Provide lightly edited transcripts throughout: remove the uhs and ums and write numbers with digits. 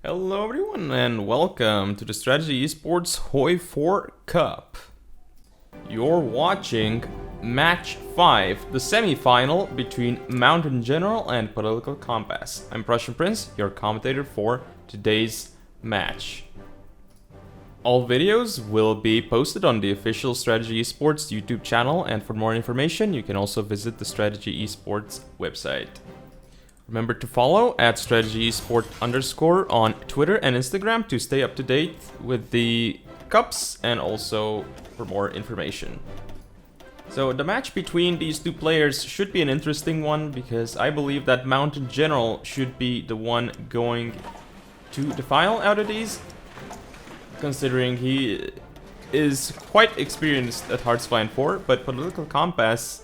Hello everyone and welcome to the Strategy Esports HOI4 Cup. You're watching Match 5, the semi-final between Mountain General and Political Compass. I'm Prussian Prince, your commentator for today's match. All videos will be posted on the official Strategy Esports YouTube channel, and for more information you can also visit the Strategy Esports website. Remember to follow at @StrategyEsport_ on Twitter and Instagram to stay up to date with the cups and also for more information. So the match between these two players should be an interesting one because I believe that Mountain General should be the one going to the final out of these, considering he is quite experienced at Hearthstone 4, but Political Compass,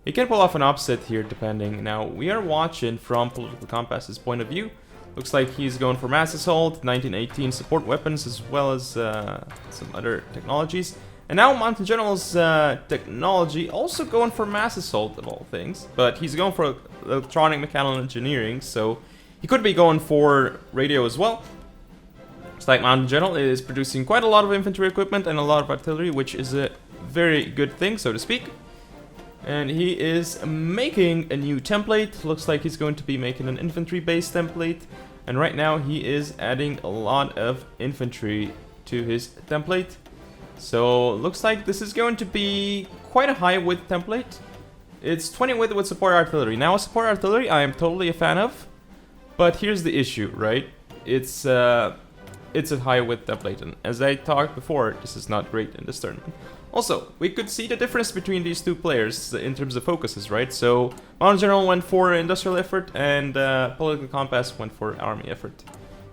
he can pull off an upset here depending. Now, we are watching from Political Compass's point of view. Looks like he's going for Mass Assault, 1918 support weapons, as well as some other technologies. And now Mountain General's technology also going for Mass Assault of all things. But he's going for electronic mechanical engineering, so he could be going for radio as well. Looks like Mountain General is producing quite a lot of infantry equipment and a lot of artillery, which is a very good thing, so to speak. And he is making a new template. Looks like he's going to be making an infantry-based template. And right now he is adding a lot of infantry to his template. So looks like this is going to be quite a high width template. It's 20 width with support artillery. Now support artillery I am totally a fan of. But here's the issue, right? It's a high width template, and as I talked before, this is not great in this tournament. Also, we could see the difference between these two players in terms of focuses, right? So, Mountain General went for industrial effort, and Political Compass went for army effort.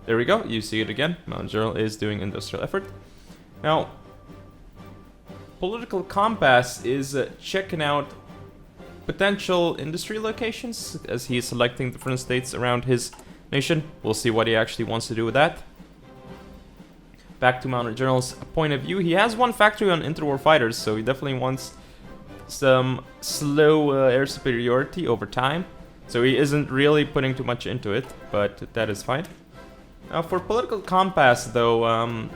There we go, you see it again. Mountain General is doing industrial effort. Now, Political Compass is checking out potential industry locations as he is selecting different states around his nation. We'll see what he actually wants to do with that. Back to Mountain General's point of view, he has one factory on interwar fighters, so he definitely wants some slow air superiority over time. So he isn't really putting too much into it, but that is fine. Now for Political Compass though,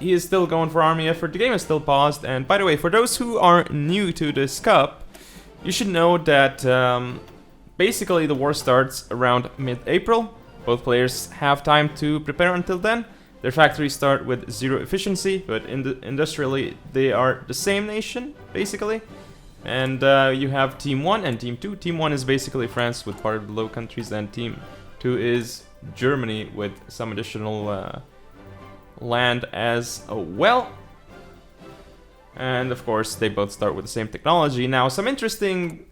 he is still going for army effort. The game is still paused, and by the way, for those who are new to this cup, you should know that basically the war starts around mid-April. Both players have time to prepare until then. Their factories start with 0 efficiency, but industrially they are the same nation, basically. And you have Team 1 and Team 2. Team 1 is basically France with part of the Low Countries, and Team 2 is Germany with some additional land as well. And of course, they both start with the same technology. Now, some interesting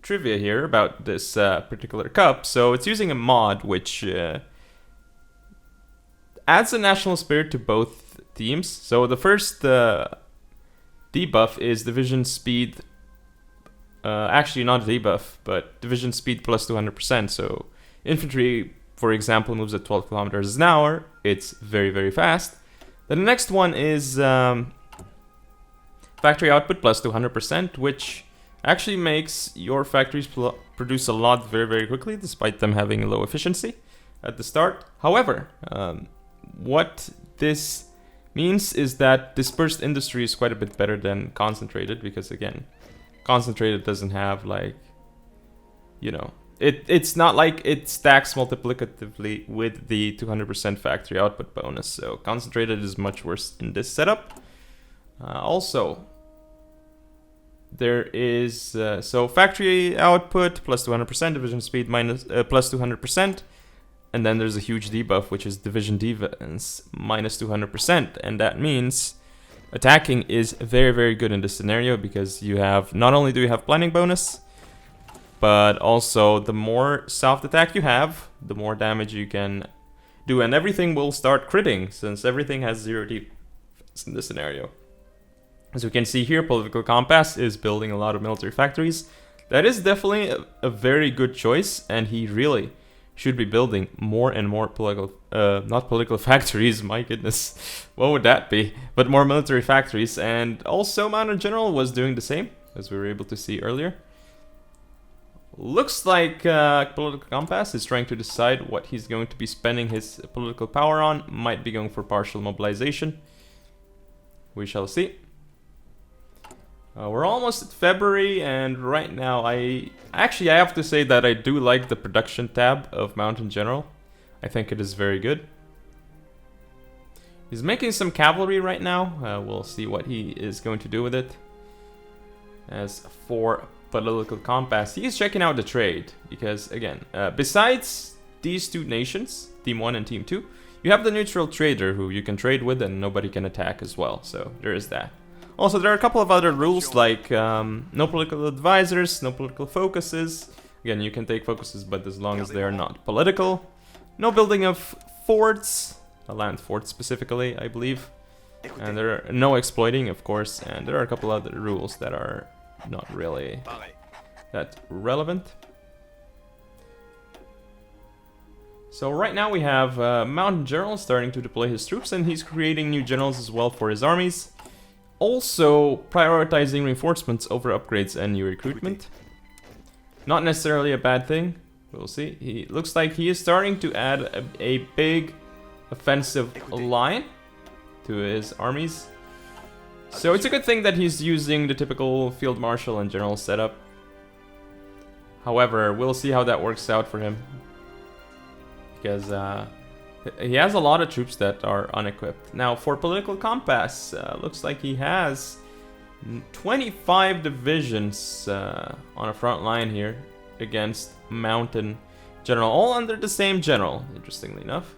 trivia here about this particular cup. So it's using a mod which adds a national spirit to both teams. So the first debuff is division speed. Actually, not debuff, but division speed plus 200%. So infantry, for example, moves at 12 kilometers an hour. It's very, very fast. Then the next one is factory output plus 200%, which actually makes your factories produce a lot very, very quickly, despite them having low efficiency at the start. However, what this means is that dispersed industry is quite a bit better than concentrated, because again, concentrated doesn't have, like, you know, it's not like it stacks multiplicatively with the 200% factory output bonus. So concentrated is much worse in this setup. Also, there is so factory output plus 200%, division speed minus plus 200%. And then there's a huge debuff, which is division defense minus 200%. And that means attacking is very, very good in this scenario, because you have, not only do you have planning bonus, but also the more soft attack you have, the more damage you can do. And everything will start critting, since everything has 0 defense in this scenario. As we can see here, Political Compass is building a lot of military factories. That is definitely a very good choice, and he really should be building more and more not political factories, my goodness, what would that be? But more military factories. And also Mountain General was doing the same, as we were able to see earlier. Looks like Political Compass is trying to decide what he's going to be spending his political power on. Might be going for partial mobilization. We shall see. We're almost at February, and right now I have to say that I do like the production tab of Mountain General. I think it is very good. He's making some cavalry right now. We'll see what he is going to do with it. As for Political Compass, he is checking out the trade because, again, besides these two nations, Team 1 and Team 2, you have the neutral trader who you can trade with and nobody can attack as well, so there is that. Also, there are a couple of other rules like no political advisors, no political focuses. Again, you can take focuses, but as long as they are not political. No building of forts, land forts specifically, I believe. And there are no exploiting, of course, and there are a couple other rules that are not really that relevant. So right now we have Mountain General starting to deploy his troops, and he's creating new generals as well for his armies. Also prioritizing reinforcements over upgrades and new recruitment. Not necessarily a bad thing. We'll see. He looks like he is starting to add a big offensive line to his armies. So it's a good thing that he's using the typical field marshal and general setup. However, we'll see how that works out for him. Because he has a lot of troops that are unequipped. Now, for Political Compass, looks like he has 25 divisions on a front line here against Mountain General, all under the same general, interestingly enough.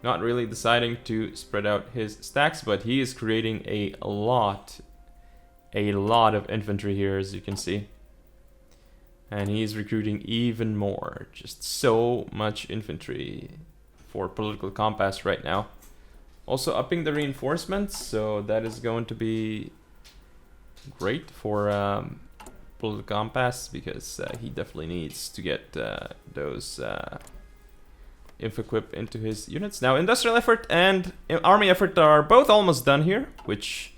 Not really deciding to spread out his stacks, but he is creating a lot of infantry here, as you can see. And he's recruiting even more, just so much infantry for Political Compass right now. Also upping the reinforcements, so that is going to be great for Political Compass, because he definitely needs to get those inf-equip into his units. Now, Industrial Effort and Army Effort are both almost done here, which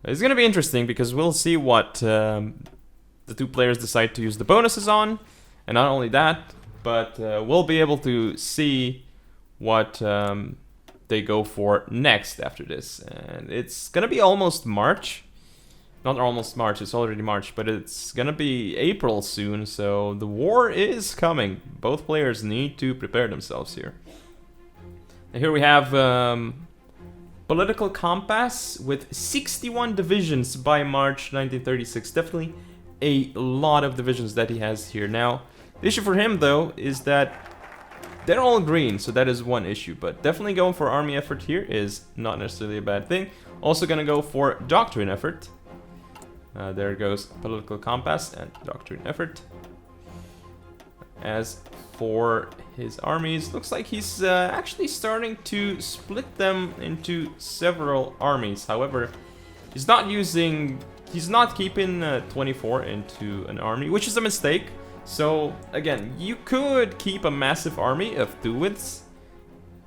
is going to be interesting, because we'll see what the two players decide to use the bonuses on. And not only that, but we'll be able to see what they go for next after this. And it's going to be almost March. Not almost March, it's already March, but it's going to be April soon, so the war is coming. Both players need to prepare themselves here. And here we have Political Compass with 61 divisions by March 1936. Definitely a lot of divisions that he has here. Now, the issue for him, though, is that they're all green, so that is one issue. But definitely going for Army Effort here is not necessarily a bad thing. Also going to go for Doctrine Effort. There goes Political Compass and Doctrine Effort. As for his armies, looks like he's actually starting to split them into several armies. However, he's not keeping 24 into an army, which is a mistake. So again, you could keep a massive army of two-widths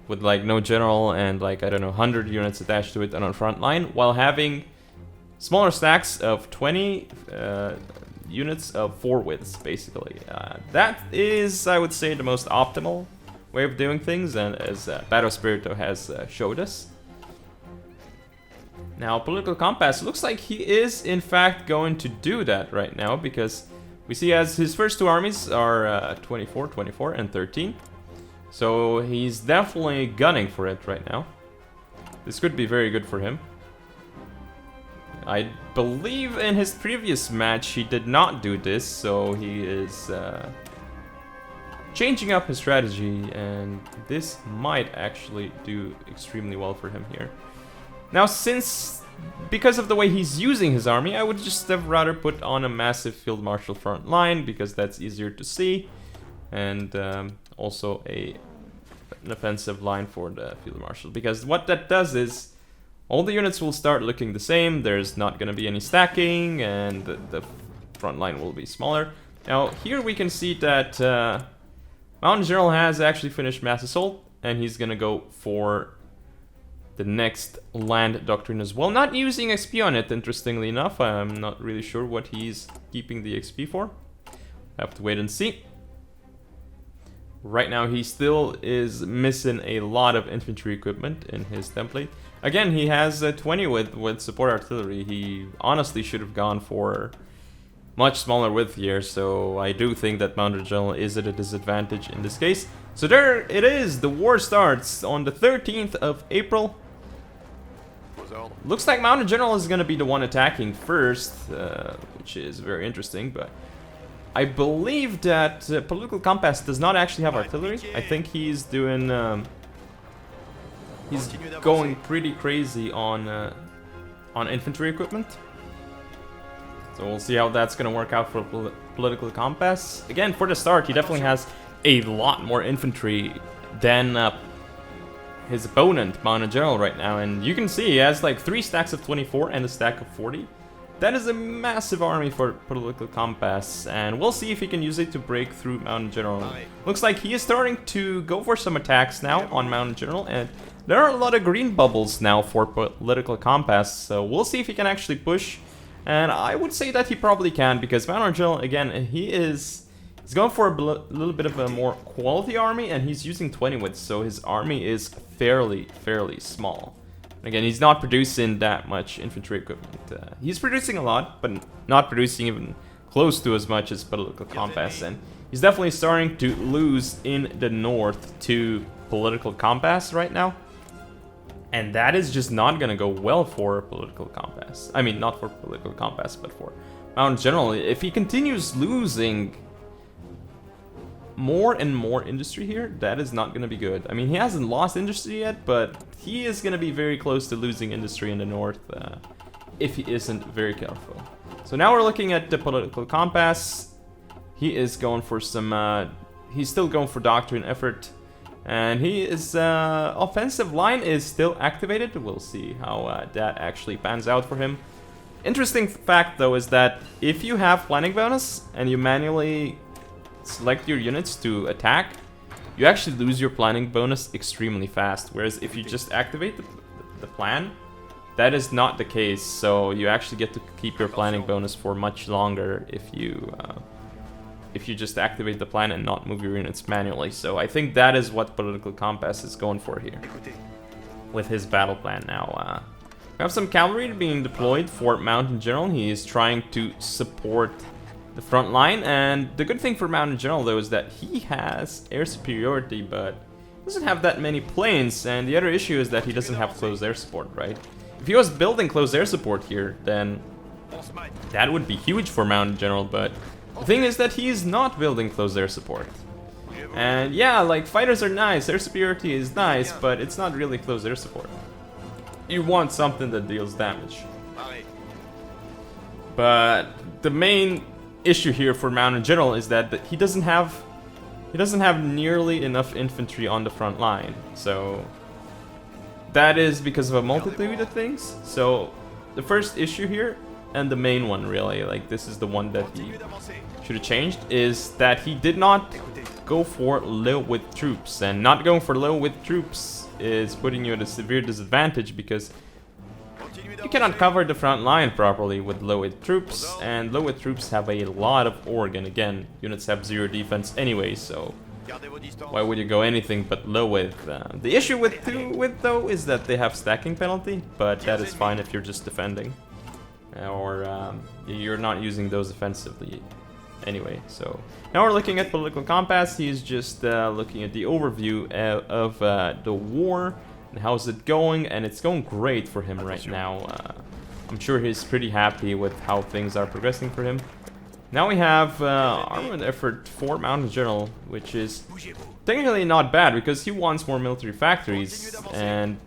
with like no general and like, I don't know, 100 units attached to it on a front line, while having smaller stacks of 20 units of 4 widths, basically. That is, I would say, the most optimal way of doing things, and as Battle Spirito has showed us. Now, Political Compass looks like he is, in fact, going to do that right now, because we see as his first two armies are 24, 24, and 13. So he's definitely gunning for it right now. This could be very good for him. I believe in his previous match he did not do this, so he is changing up his strategy, and this might actually do extremely well for him here. Now, because of the way he's using his army, I would just have rather put on a massive Field Marshal front line, because that's easier to see, and also an offensive line for the Field Marshal, because what that does is all the units will start looking the same, there's not going to be any stacking, and the front line will be smaller. Now, here we can see that Mountain General has actually finished Mass Assault, and he's going to go for the next Land Doctrine as well. Not using XP on it, interestingly enough. I'm not really sure what he's keeping the XP for. Have to wait and see. Right now he still is missing a lot of infantry equipment in his template. Again, he has 20 with support artillery. He honestly should have gone for much smaller width here, so I do think that Mounted General is at a disadvantage in this case. So there it is, the war starts on the 13th of April. Looks like Mounted General is going to be the one attacking first, which is very interesting, but I believe that Political Compass does not actually have artillery. I think he's doing... he's going pretty crazy on infantry equipment. So we'll see how that's going to work out for Political Compass. Again, for the start, he definitely has a lot more infantry than his opponent, Mounted General, right now. And you can see he has like 3 stacks of 24 and a stack of 40. That is a massive army for Political Compass, and we'll see if he can use it to break through Mounted General. Looks like he is starting to go for some attacks now on Mounted General, and there are a lot of green bubbles now for Political Compass, so we'll see if he can actually push. And I would say that he probably can, because Mounted General, again, he's going for a little bit of a more quality army, and he's using 20 width, so his army is fairly small. Again, he's not producing that much infantry equipment. He's producing a lot, but not producing even close to as much as Political Compass, and he's definitely starting to lose in the north to Political Compass right now. And that is just not going to go well for Political Compass. I mean, not for Political Compass, but for Mounted General. If he continues losing more and more industry here, that is not going to be good. I mean, he hasn't lost industry yet, but he is going to be very close to losing industry in the north if he isn't very careful. So now we're looking at the Political Compass. He is going for some... he's still going for doctrine effort. And his offensive line is still activated. We'll see how that actually pans out for him. Interesting fact, though, is that if you have planning bonus and you manually select your units to attack, you actually lose your planning bonus extremely fast. Whereas if you just activate the plan, that is not the case. So you actually get to keep your planning bonus for much longer if you just activate the plan and not move your units manually. So I think that is what Political Compass is going for here with his battle plan now. We have some cavalry being deployed for Mounted General. He is trying to support the front line, and the good thing for Mounted General, though, is that he has air superiority, but doesn't have that many planes, and the other issue is that he doesn't have close air support, right? If he was building close air support here, then that would be huge for Mounted General, but the thing is that he's not building close air support. And yeah, like, fighters are nice, air superiority is nice, but it's not really close air support. You want something that deals damage. But the main issue here for Mounted General is that he doesn't have nearly enough infantry on the front line. So that is because of a multitude of things. So the first issue here, and the main one really, like this is the one that he should have changed, is that he did not go for low width troops. And not going for low width troops is putting you at a severe disadvantage, because you cannot cover the front line properly with low width troops, and low width troops have a lot of organ. Again, units have 0 defense anyway, so why would you go anything but low width? The issue with 2 width, though, is that they have stacking penalty, but that is fine if you're just defending, or you're not using those offensively anyway. So now we're looking at Political Compass. He's just looking at the overview of the war and how's it going, and it's going great for him right now. I'm sure he's pretty happy with how things are progressing for him. Now we have armament effort for Mounted General, which is technically not bad because he wants more military factories, and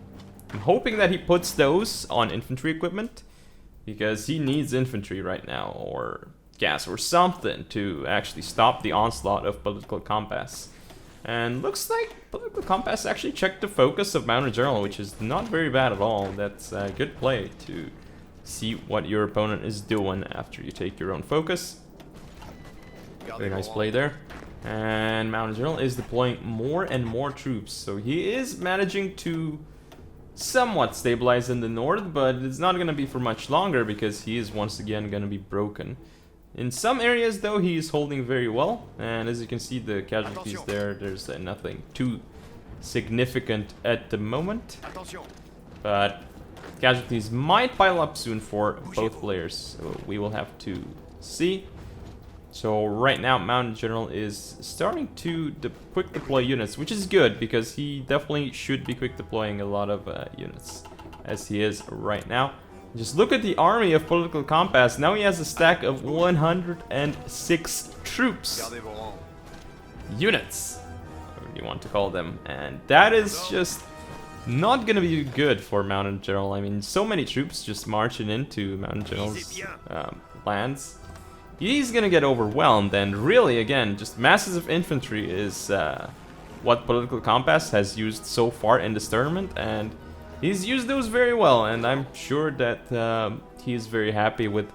I'm hoping that he puts those on infantry equipment, because he needs infantry right now, or gas or something, to actually stop the onslaught of Political Compass. And looks like Political Compass actually checked the focus of Mounted General, which is not very bad at all. That's a good play to see what your opponent is doing after you take your own focus. Very nice play there. And Mounted General is deploying more and more troops, so he is managing to somewhat stabilize in the north, but it's not going to be for much longer because he is once again going to be broken. In some areas, though, he's holding very well. And as you can see, the casualties there, there's nothing too significant at the moment. But casualties might pile up soon for both players. So we will have to see. So right now, Mountain General is starting to quick deploy units, which is good because he definitely should be quick deploying a lot of units, as he is right now. Just look at the army of Political Compass. Now he has a stack of 106 troops. Units, whatever you want to call them. And that is just not gonna be good for Mountain General. I mean, so many troops just marching into Mountain General's lands. He's gonna get overwhelmed, and really, again, just masses of infantry is what Political Compass has used so far in this tournament, and he's used those very well, and I'm sure that he's very happy with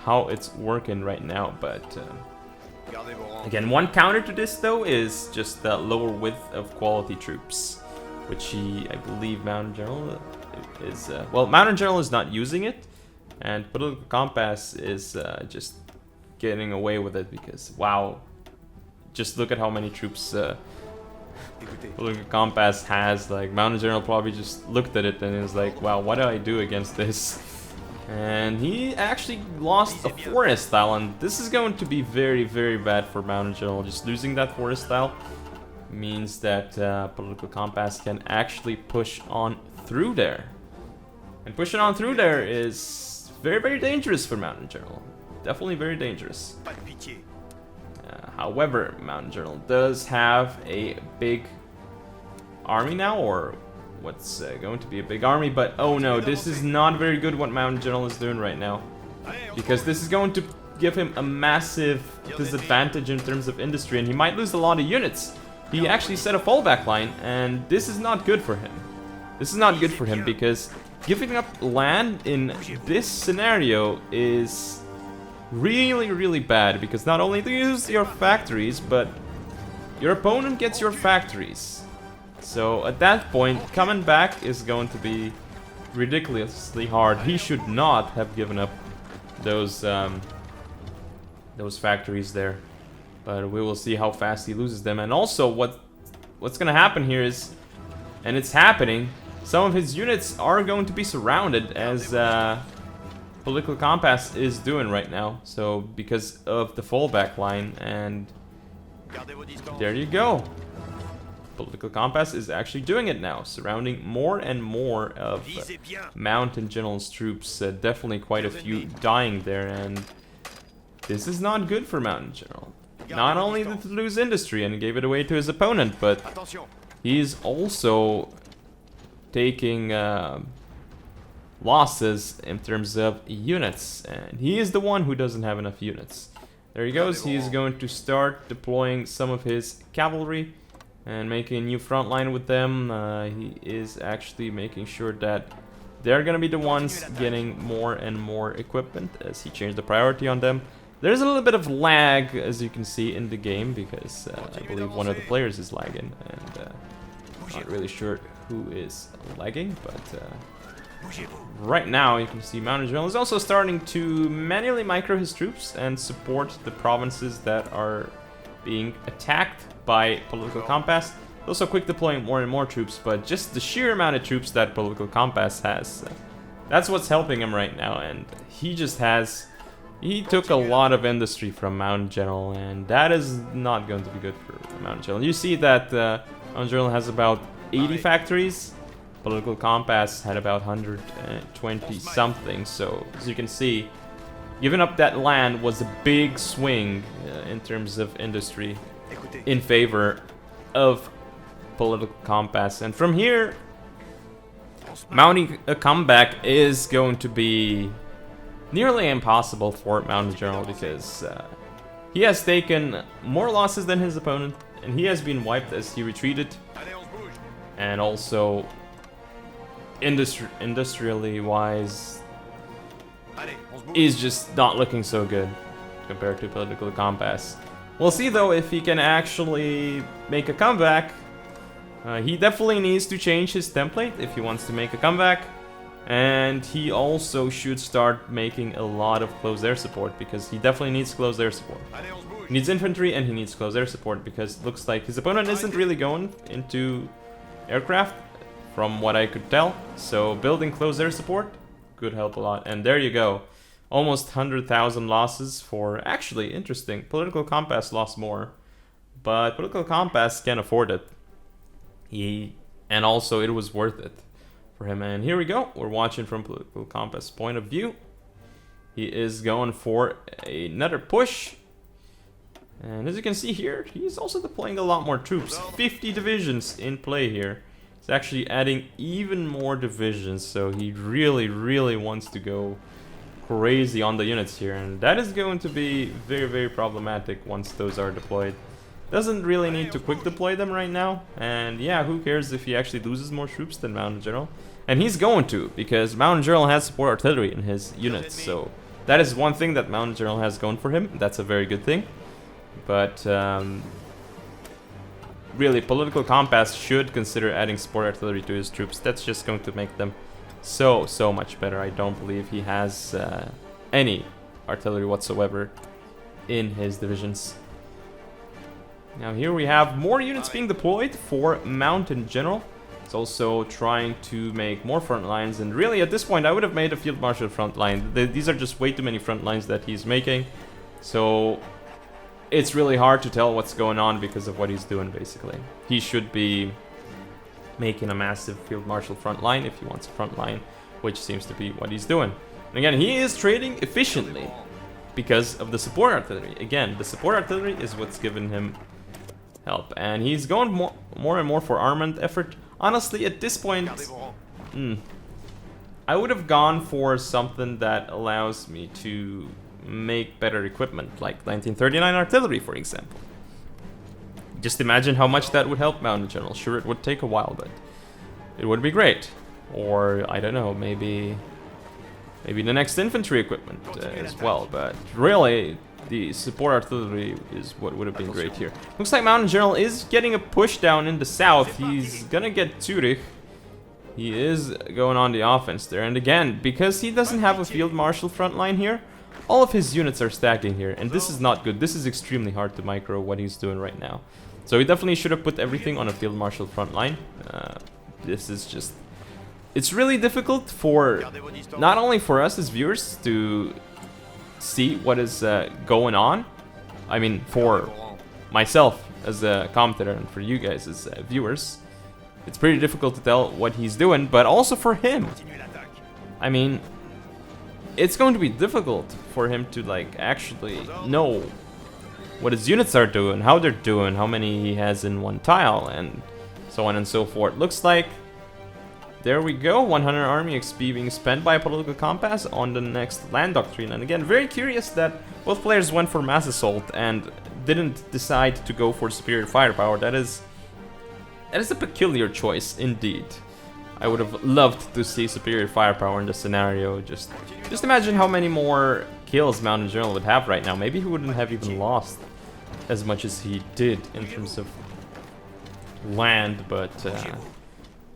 how it's working right now. But again, one counter to this, though, is just the lower width of quality troops, which I believe Mountain General is... well, Mountain General is not using it, and Political Compass is just getting away with it because, wow, just look at how many troops Political Compass has. Like, Mountain General probably just looked at it and was like, wow, what do I do against this? And he actually lost a forest tile, and this is going to be very, very bad for Mountain General. Just losing that forest tile means that Political Compass can actually push on through there. And pushing on through there is very, very dangerous for Mountain General. Definitely very dangerous. However, Mountain General does have a big army now, or what's going to be a big army, but oh no, this is not very good what Mountain General is doing right now, because this is going to give him a massive disadvantage in terms of industry, and he might lose a lot of units. He actually set a fallback line, and this is not good for him. This is not good for him because giving up land in this scenario is really, really bad, because not only do you lose your factories, but your opponent gets your factories. So at that point, coming back is going to be ridiculously hard. He should not have given up those factories there, but we will see how fast he loses them. And also, what's gonna happen here is, and it's happening, some of his units are going to be surrounded, as Political Compass is doing right now, so because of the fallback line, and there you go. Political Compass is actually doing it now, surrounding more and more of Mountain General's troops. Definitely quite a few dying there, and this is not good for Mountain General. Not only did he lose industry and gave it away to his opponent, but he's also taking losses in terms of units, and he is the one who doesn't have enough units. There he goes. He's going to start deploying some of his cavalry and making a new front line with them. He is actually making sure that they're gonna be the ones getting more and more equipment as he changed the priority on them. There's a little bit of lag, as you can see in the game, because I believe one of the players is lagging, and not really sure who is lagging, but right now you can see Mountain General is also starting to manually micro his troops and support the provinces that are being attacked by Political Compass. Also quick deploying more and more troops, but just the sheer amount of troops that Political Compass has, that's what's helping him right now. And he just has, he took a lot of industry from Mountain General, and that is not going to be good for Mountain General. You see that Mountain General has about 80 factories. Political Compass had about 120 something, so as you can see, giving up that land was a big swing in terms of industry in favor of Political Compass. And from here, mounting a comeback is going to be nearly impossible for Mountain General, because he has taken more losses than his opponent, and he has been wiped as he retreated, and also industrially wise is just not looking so good compared to Political Compass. We'll see though if he can actually make a comeback. He definitely needs to change his template if he wants to make a comeback. And he also should start making a lot of close air support, because he definitely needs close air support. He needs infantry and he needs close air support, because it looks like his opponent isn't really going into aircraft, from what I could tell. So building close air support could help a lot. And there you go. Almost 100,000 losses for... Actually, interesting. Political Compass lost more. But Political Compass can afford it. And also, it was worth it for him. And here we go. We're watching from Political Compass' point of view. He is going for another push. And as you can see here, he's also deploying a lot more troops. 50 divisions in play here. He's actually adding even more divisions. So he really, really wants to go crazy on the units here, and that is going to be very, very problematic once those are deployed. Doesn't really need to quick deploy them right now, and yeah, who cares if he actually loses more troops than Mountain General? And he's going to, because Mountain General has support artillery in his units, so that is one thing that Mountain General has going for him. That's a very good thing. But really, Political Compass should consider adding support artillery to his troops. That's just going to make them so much better. I don't believe he has any artillery whatsoever in his divisions. Now here we have more units being deployed for Mountain General. He's also trying to make more front lines, and really at this point I would have made a Field Marshal front line. These are just way too many front lines that he's making, so it's really hard to tell what's going on because of what he's doing. Basically, he should be making a massive Field Marshal front line if he wants a front line, which seems to be what he's doing. And again, he is trading efficiently because of the support artillery. Again, the support artillery is what's given him help, and he's going more and more for armament effort. Honestly, at this point, I would have gone for something that allows me to make better equipment, like 1939 artillery, for example. Just imagine how much that would help Mountain General. Sure, it would take a while, but it would be great. Or, I don't know, maybe the next infantry equipment as well. But really, the support artillery is what would have been great here. Looks like Mountain General is getting a push down in the south. He's gonna get Zurich. He is going on the offense there. And again, because he doesn't have a Field Marshal front line here, all of his units are stacking here. And this is not good. This is extremely hard to micro what he's doing right now. So he definitely should have put everything on a Field Marshal front line. This is just... It's really difficult for... Not only for us as viewers to see what is going on. I mean, for myself as a commentator and for you guys as viewers. It's pretty difficult to tell what he's doing, but also for him. I mean, it's going to be difficult for him to, like, actually know what his units are doing, how they're doing, how many he has in one tile, and so on and so forth. Looks like, there we go, 100 army XP being spent by Political Compass on the next land doctrine. And again, very curious that both players went for mass assault and didn't decide to go for superior firepower. That is a peculiar choice indeed. I would have loved to see superior firepower in this scenario. Just imagine how many more kills Mountain General would have right now. Maybe he wouldn't have even lost as much as he did in terms of land, but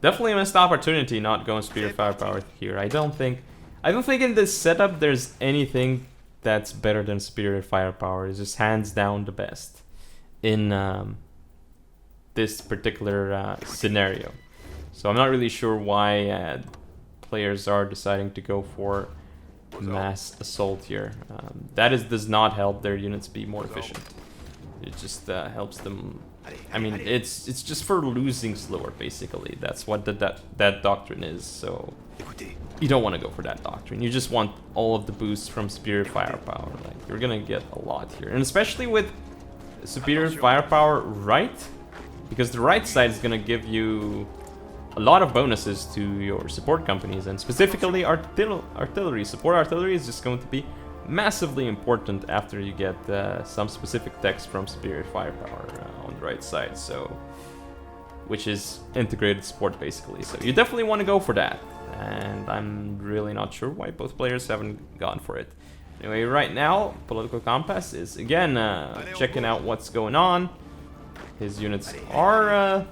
definitely a missed opportunity not going superior firepower here. I don't think in this setup there's anything that's better than superior firepower. It's just hands down the best in this particular scenario. So I'm not really sure why players are deciding to go for mass assault here. Does not help their units be more efficient. It just helps them. I mean, it's just for losing slower, basically. That's what that doctrine is. So you don't want to go for that doctrine. You just want all of the boosts from superior firepower. Like, you're gonna get a lot here, and especially with superior firepower right, because the right side is gonna give you a lot of bonuses to your support companies, and specifically artillery. Support artillery is just going to be massively important after you get some specific text from superior firepower on the right side, so which is integrated support basically. So you definitely want to go for that, and I'm really not sure why both players haven't gone for it. Anyway, right now Political Compass is again checking out what's going on. His units are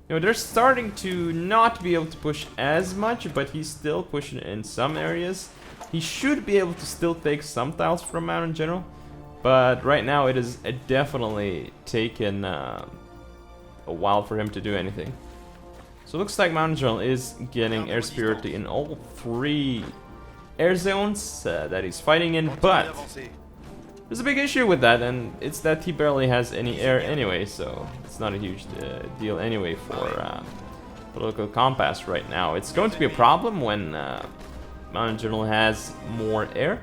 You know, they're starting to not be able to push as much, but he's still pushing in some areas. He should be able to still take some tiles from Mountain General, but right now it is definitely taken a while for him to do anything. So it looks like Mountain General is getting air superiority in all 3 air zones that he's fighting in, but there's a big issue with that, and it's that he barely has any air anyway, so it's not a huge deal anyway for Political Compass right now. It's going to be a problem when Mountain General has more air,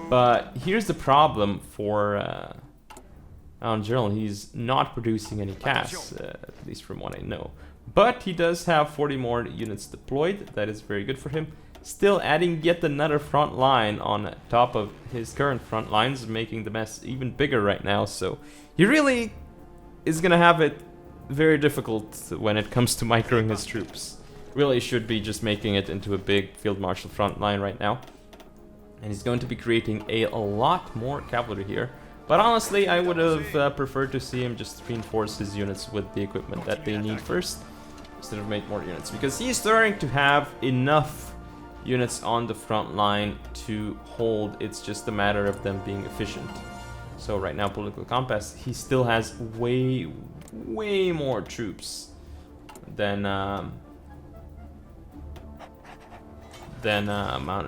but here's the problem for Mountain General. He's not producing any casts, at least from what I know. But he does have 40 more units deployed. That is very good for him. Still adding yet another front line on top of his current front lines, making the mess even bigger right now. So he really is gonna have it very difficult when it comes to microing his troops. Really should be just making it into a big field marshal front line right now. And he's going to be creating a lot more cavalry here. But honestly, I would have preferred to see him just reinforce his units with the equipment that they need first, instead of make more units, because he's starting to have enough units on the front line to hold. It's just a matter of them being efficient. So right now, Political Compass, he still has way more troops than Mountain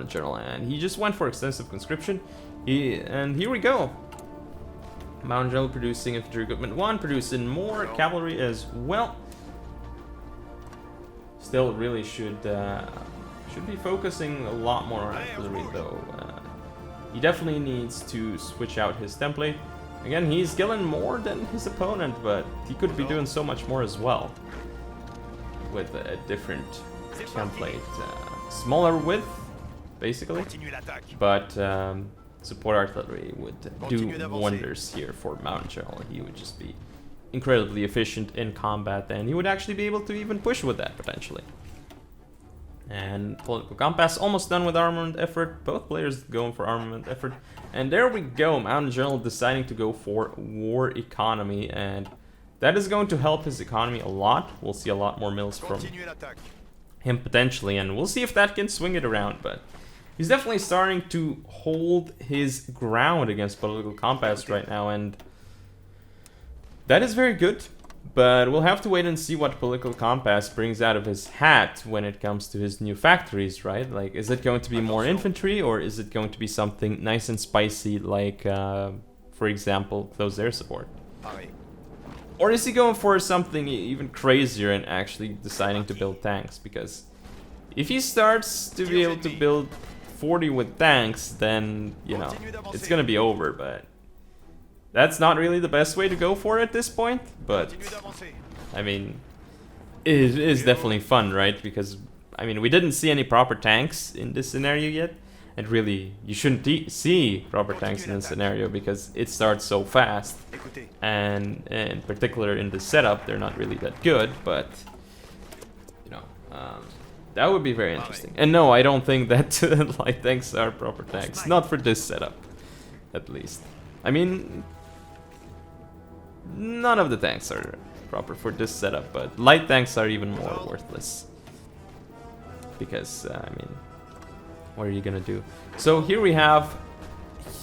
General, and he just went for extensive conscription. And here we go. Mountain General producing infantry equipment 1, producing more cavalry as well. Still really should be focusing a lot more on artillery though. He definitely needs to switch out his template. Again, he's killing more than his opponent, but he could be doing so much more as well with a different template. Smaller width, basically, but support artillery would do wonders here for Mountain General. He would just be incredibly efficient in combat, and he would actually be able to even push with that potentially. And Political Compass almost done with armament effort. Both players going for armament effort. And there we go, Mountain General deciding to go for war economy, and that is going to help his economy a lot. We'll see a lot more mills from him potentially, and we'll see if that can swing it around, but he's definitely starting to hold his ground against Political Compass right now, and that is very good. But we'll have to wait and see what Political Compass brings out of his hat when it comes to his new factories, right? Like, is it going to be more infantry, or is it going to be something nice and spicy like, for example, close air support? Or is he going for something even crazier and actually deciding to build tanks? Because if he starts to be able to build 40 with tanks, then, you know, it's gonna be over, but that's not really the best way to go for it at this point, but I mean, it is definitely fun, right? Because, I mean, we didn't see any proper tanks in this scenario yet, and really, you shouldn't see proper tanks in this scenario because it starts so fast, and in particular in the setup, they're not really that good, but, you know, that would be very interesting. And no, I don't think that light tanks are proper tanks, not for this setup, at least. I mean, none of the tanks are proper for this setup, but light tanks are even more worthless. Because, I mean, what are you gonna do? So here we have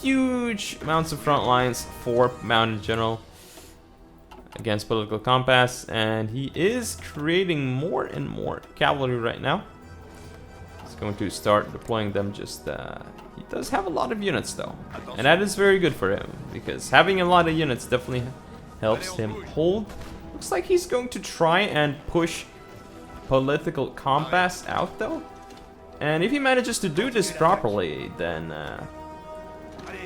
huge amounts of front lines for Mountain General against Political Compass, and he is creating more and more cavalry right now. He's going to start deploying them. Just he does have a lot of units though, and that is very good for him, because having a lot of units definitely helps him hold. Looks like he's going to try and push Political Compass out though, and if he manages to do this properly, then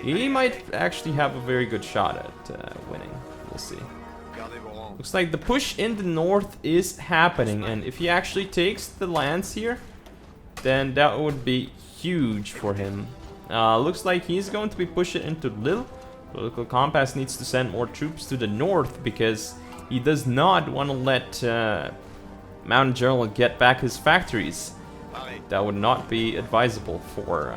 he might actually have a very good shot at winning. We'll see. Looks like the push in the north is happening, and if he actually takes the lands here, then that would be huge for him. Looks like he's going to be pushing into Lille. Political Compass needs to send more troops to the north because he does not want to let Mountain General get back his factories. That would not be advisable for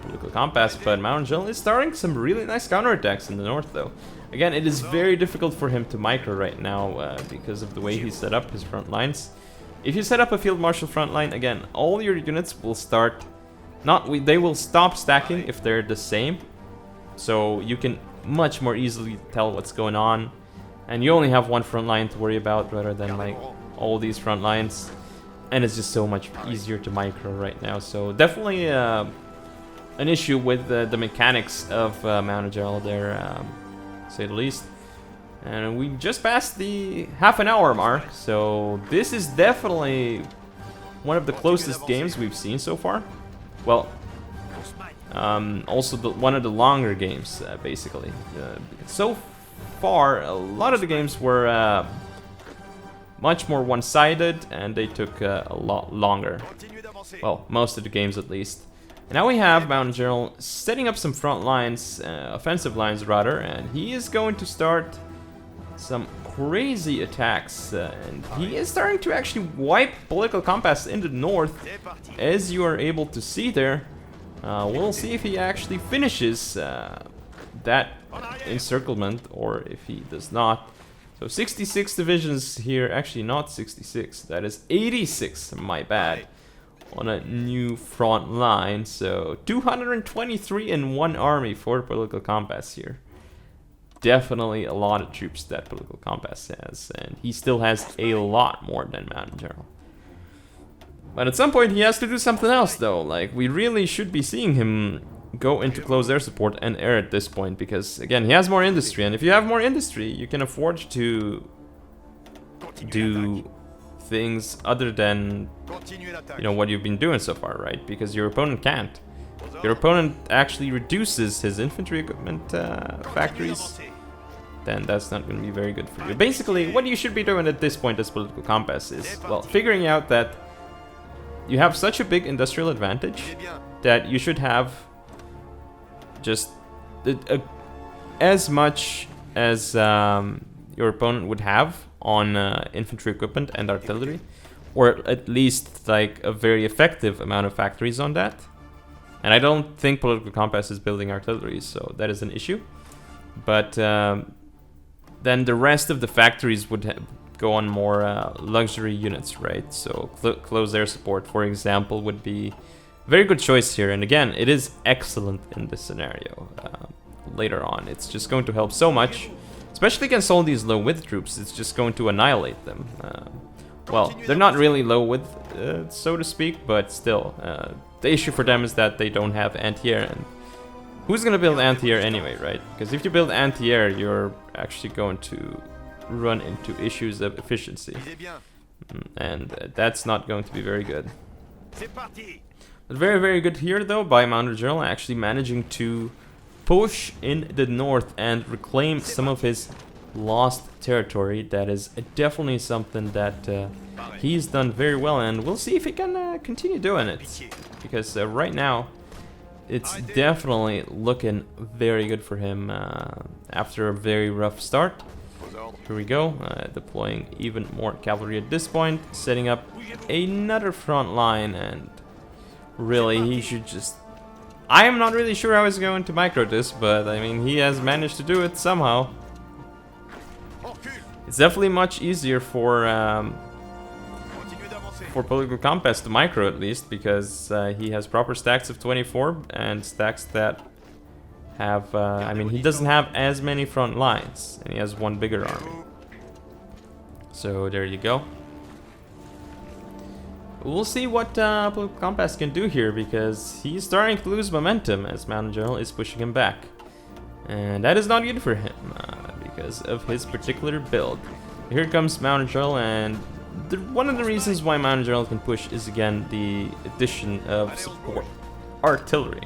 Political Compass, but Mountain General is starting some really nice counterattacks in the north though. Again, it is very difficult for him to micro right now because of the way he set up his front lines. If you set up a field marshal front line, again, all your units will start... they will stop stacking if they're the same. So you can much more easily tell what's going on. And you only have one front line to worry about rather than like all these front lines. And it's just so much easier to micro right now. So definitely an issue with the mechanics of Mountain General there, to say the least. And we just passed the half-an-hour mark, so this is definitely one of the closest games we've seen so far. Well, also one of the longer games, basically. So far, a lot of the games were much more one-sided, and they took a lot longer. Well, most of the games at least. And now we have Mountain General setting up some front lines, offensive lines rather, and he is going to start some crazy attacks, and he is starting to actually wipe political compass in the north, as you are able to see there. We'll see if he actually finishes that encirclement, or if he does not. So 66 divisions here, actually not 66, that is 86, my bad, on a new front line. So 223 in one army for political compass here. Definitely a lot of troops that political compass has, and he still has a lot more than Mountain General. But at some point he has to do something else though. Like, we really should be seeing him go into close air support and air at this point, because again, he has more industry, and if you have more industry, you can afford to do things other than, you know, what you've been doing so far, right? Because your opponent can't. Your opponent actually reduces his infantry equipment factories, then that's not going to be very good for you. Basically, what you should be doing at this point as political compass is, well, figuring out that you have such a big industrial advantage that you should have just as much as your opponent would have on infantry equipment and artillery, or at least like a very effective amount of factories on that. And I don't think political compass is building artillery, so that is an issue. But then the rest of the factories would go on more luxury units, right? So close air support, for example, would be a very good choice here. And again, it is excellent in this scenario. Later on, it's just going to help so much, especially against all these low width troops. It's just going to annihilate them. Well, they're not really low width, so to speak, but still, the issue for them is that they don't have anti-air, and who's gonna build anti-air anyway, right? Because if you build anti-air, you're actually going to run into issues of efficiency, and that's not going to be very good. But very, very good here though by Mountain General, actually managing to push in the north and reclaim some of his lost territory. That is definitely something that he's done very well, and we'll see if he can continue doing it, because right now it's definitely looking very good for him after a very rough start. Here we go, deploying even more cavalry at this point, setting up another front line, and really he should just... I am not really sure how he's going to micro this, but I mean, he has managed to do it somehow. It's definitely much easier for political compass to micro, at least, because he has proper stacks of 24 and stacks that have, I mean, he doesn't have as many front lines, and he has one bigger army. So there you go. We'll see what political compass can do here, because he's starting to lose momentum as Mountain General is pushing him back. And that is not good for him, because of his particular build. Here comes Mountain General, and one of the reasons why Mountain General can push is again the addition of support artillery.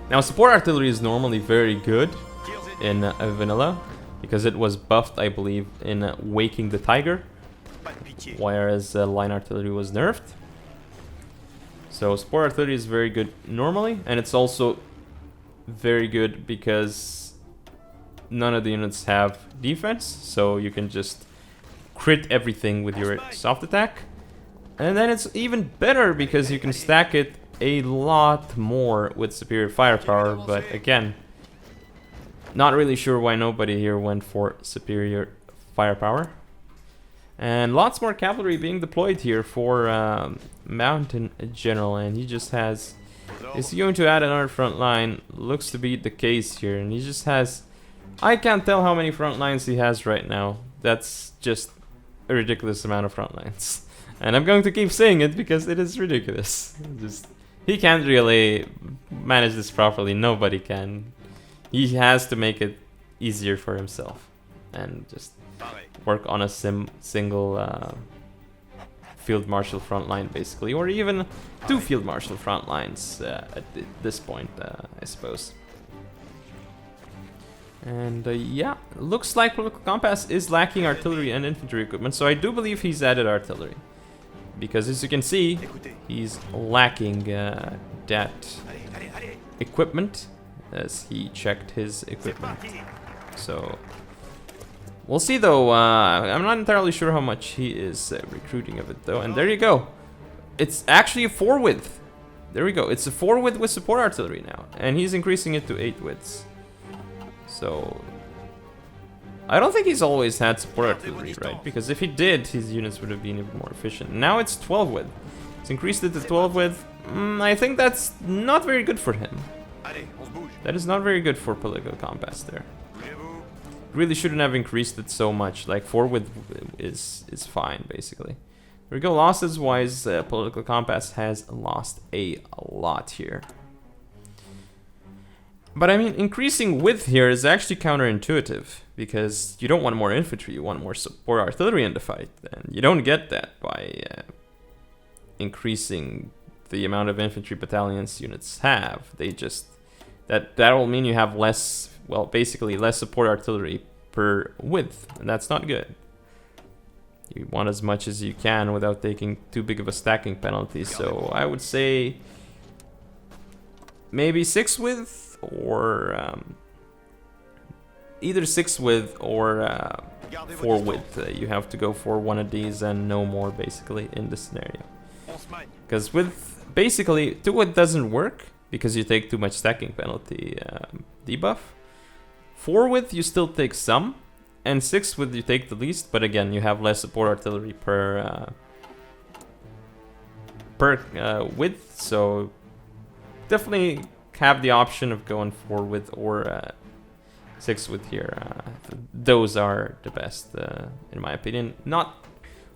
Now, support artillery is normally very good in vanilla, because it was buffed, I believe, in Waking the Tiger, whereas line artillery was nerfed. So support artillery is very good normally, and it's also very good because none of the units have defense, so you can just crit everything with your soft attack. And then it's even better because you can stack it a lot more with superior firepower, but again, Not really sure why nobody here went for superior firepower. And lots more cavalry being deployed here for Mountain General, and he just has... Is he going to add another front line? Looks to be the case here, and he just has... I can't tell how many front lines he has right now. That's just a ridiculous amount of front lines. And I'm going to keep saying it because it is ridiculous. Just, he can't really manage this properly. Nobody can. He has to make it easier for himself and just work on a single field marshal front line, basically, or even 2 field marshal front lines at this point, I suppose. And yeah, looks like Political Compass is lacking artillery and infantry equipment, so I do believe he's added artillery. Because as you can see, he's lacking that equipment, as he checked his equipment. So we'll see though. I'm not entirely sure how much he is recruiting of it though. And there you go. It's actually a 4 width. There we go. It's a 4 width with support artillery now, and he's increasing it to 8 widths. So I don't think he's always had support artillery, right? Because if he did, his units would have been even more efficient. Now it's 12 width. It's increased it to 12 width. I think that's not very good for him. That is not very good for Political Compass there. Really shouldn't have increased it so much. Like 4 width is fine, basically. There we go. Losses wise, Political Compass has lost a lot here. But I mean, increasing width here is actually counterintuitive, because you don't want more infantry, you want more support artillery in the fight, and you don't get that by increasing the amount of infantry battalions units have. They just... that will mean you have less, well, basically less support artillery per width, and that's not good. You want as much as you can without taking too big of a stacking penalty, so I would say maybe 6 width, or either 6 width or 4 width. You have to go for one of these and no more, basically, in this scenario. Because with basically 2 width doesn't work because you take too much stacking penalty debuff. 4 width you still take some, and 6 width you take the least, but again you have less support artillery per width, so definitely have the option of going 4 width or 6 width here. Those are the best, in my opinion. Not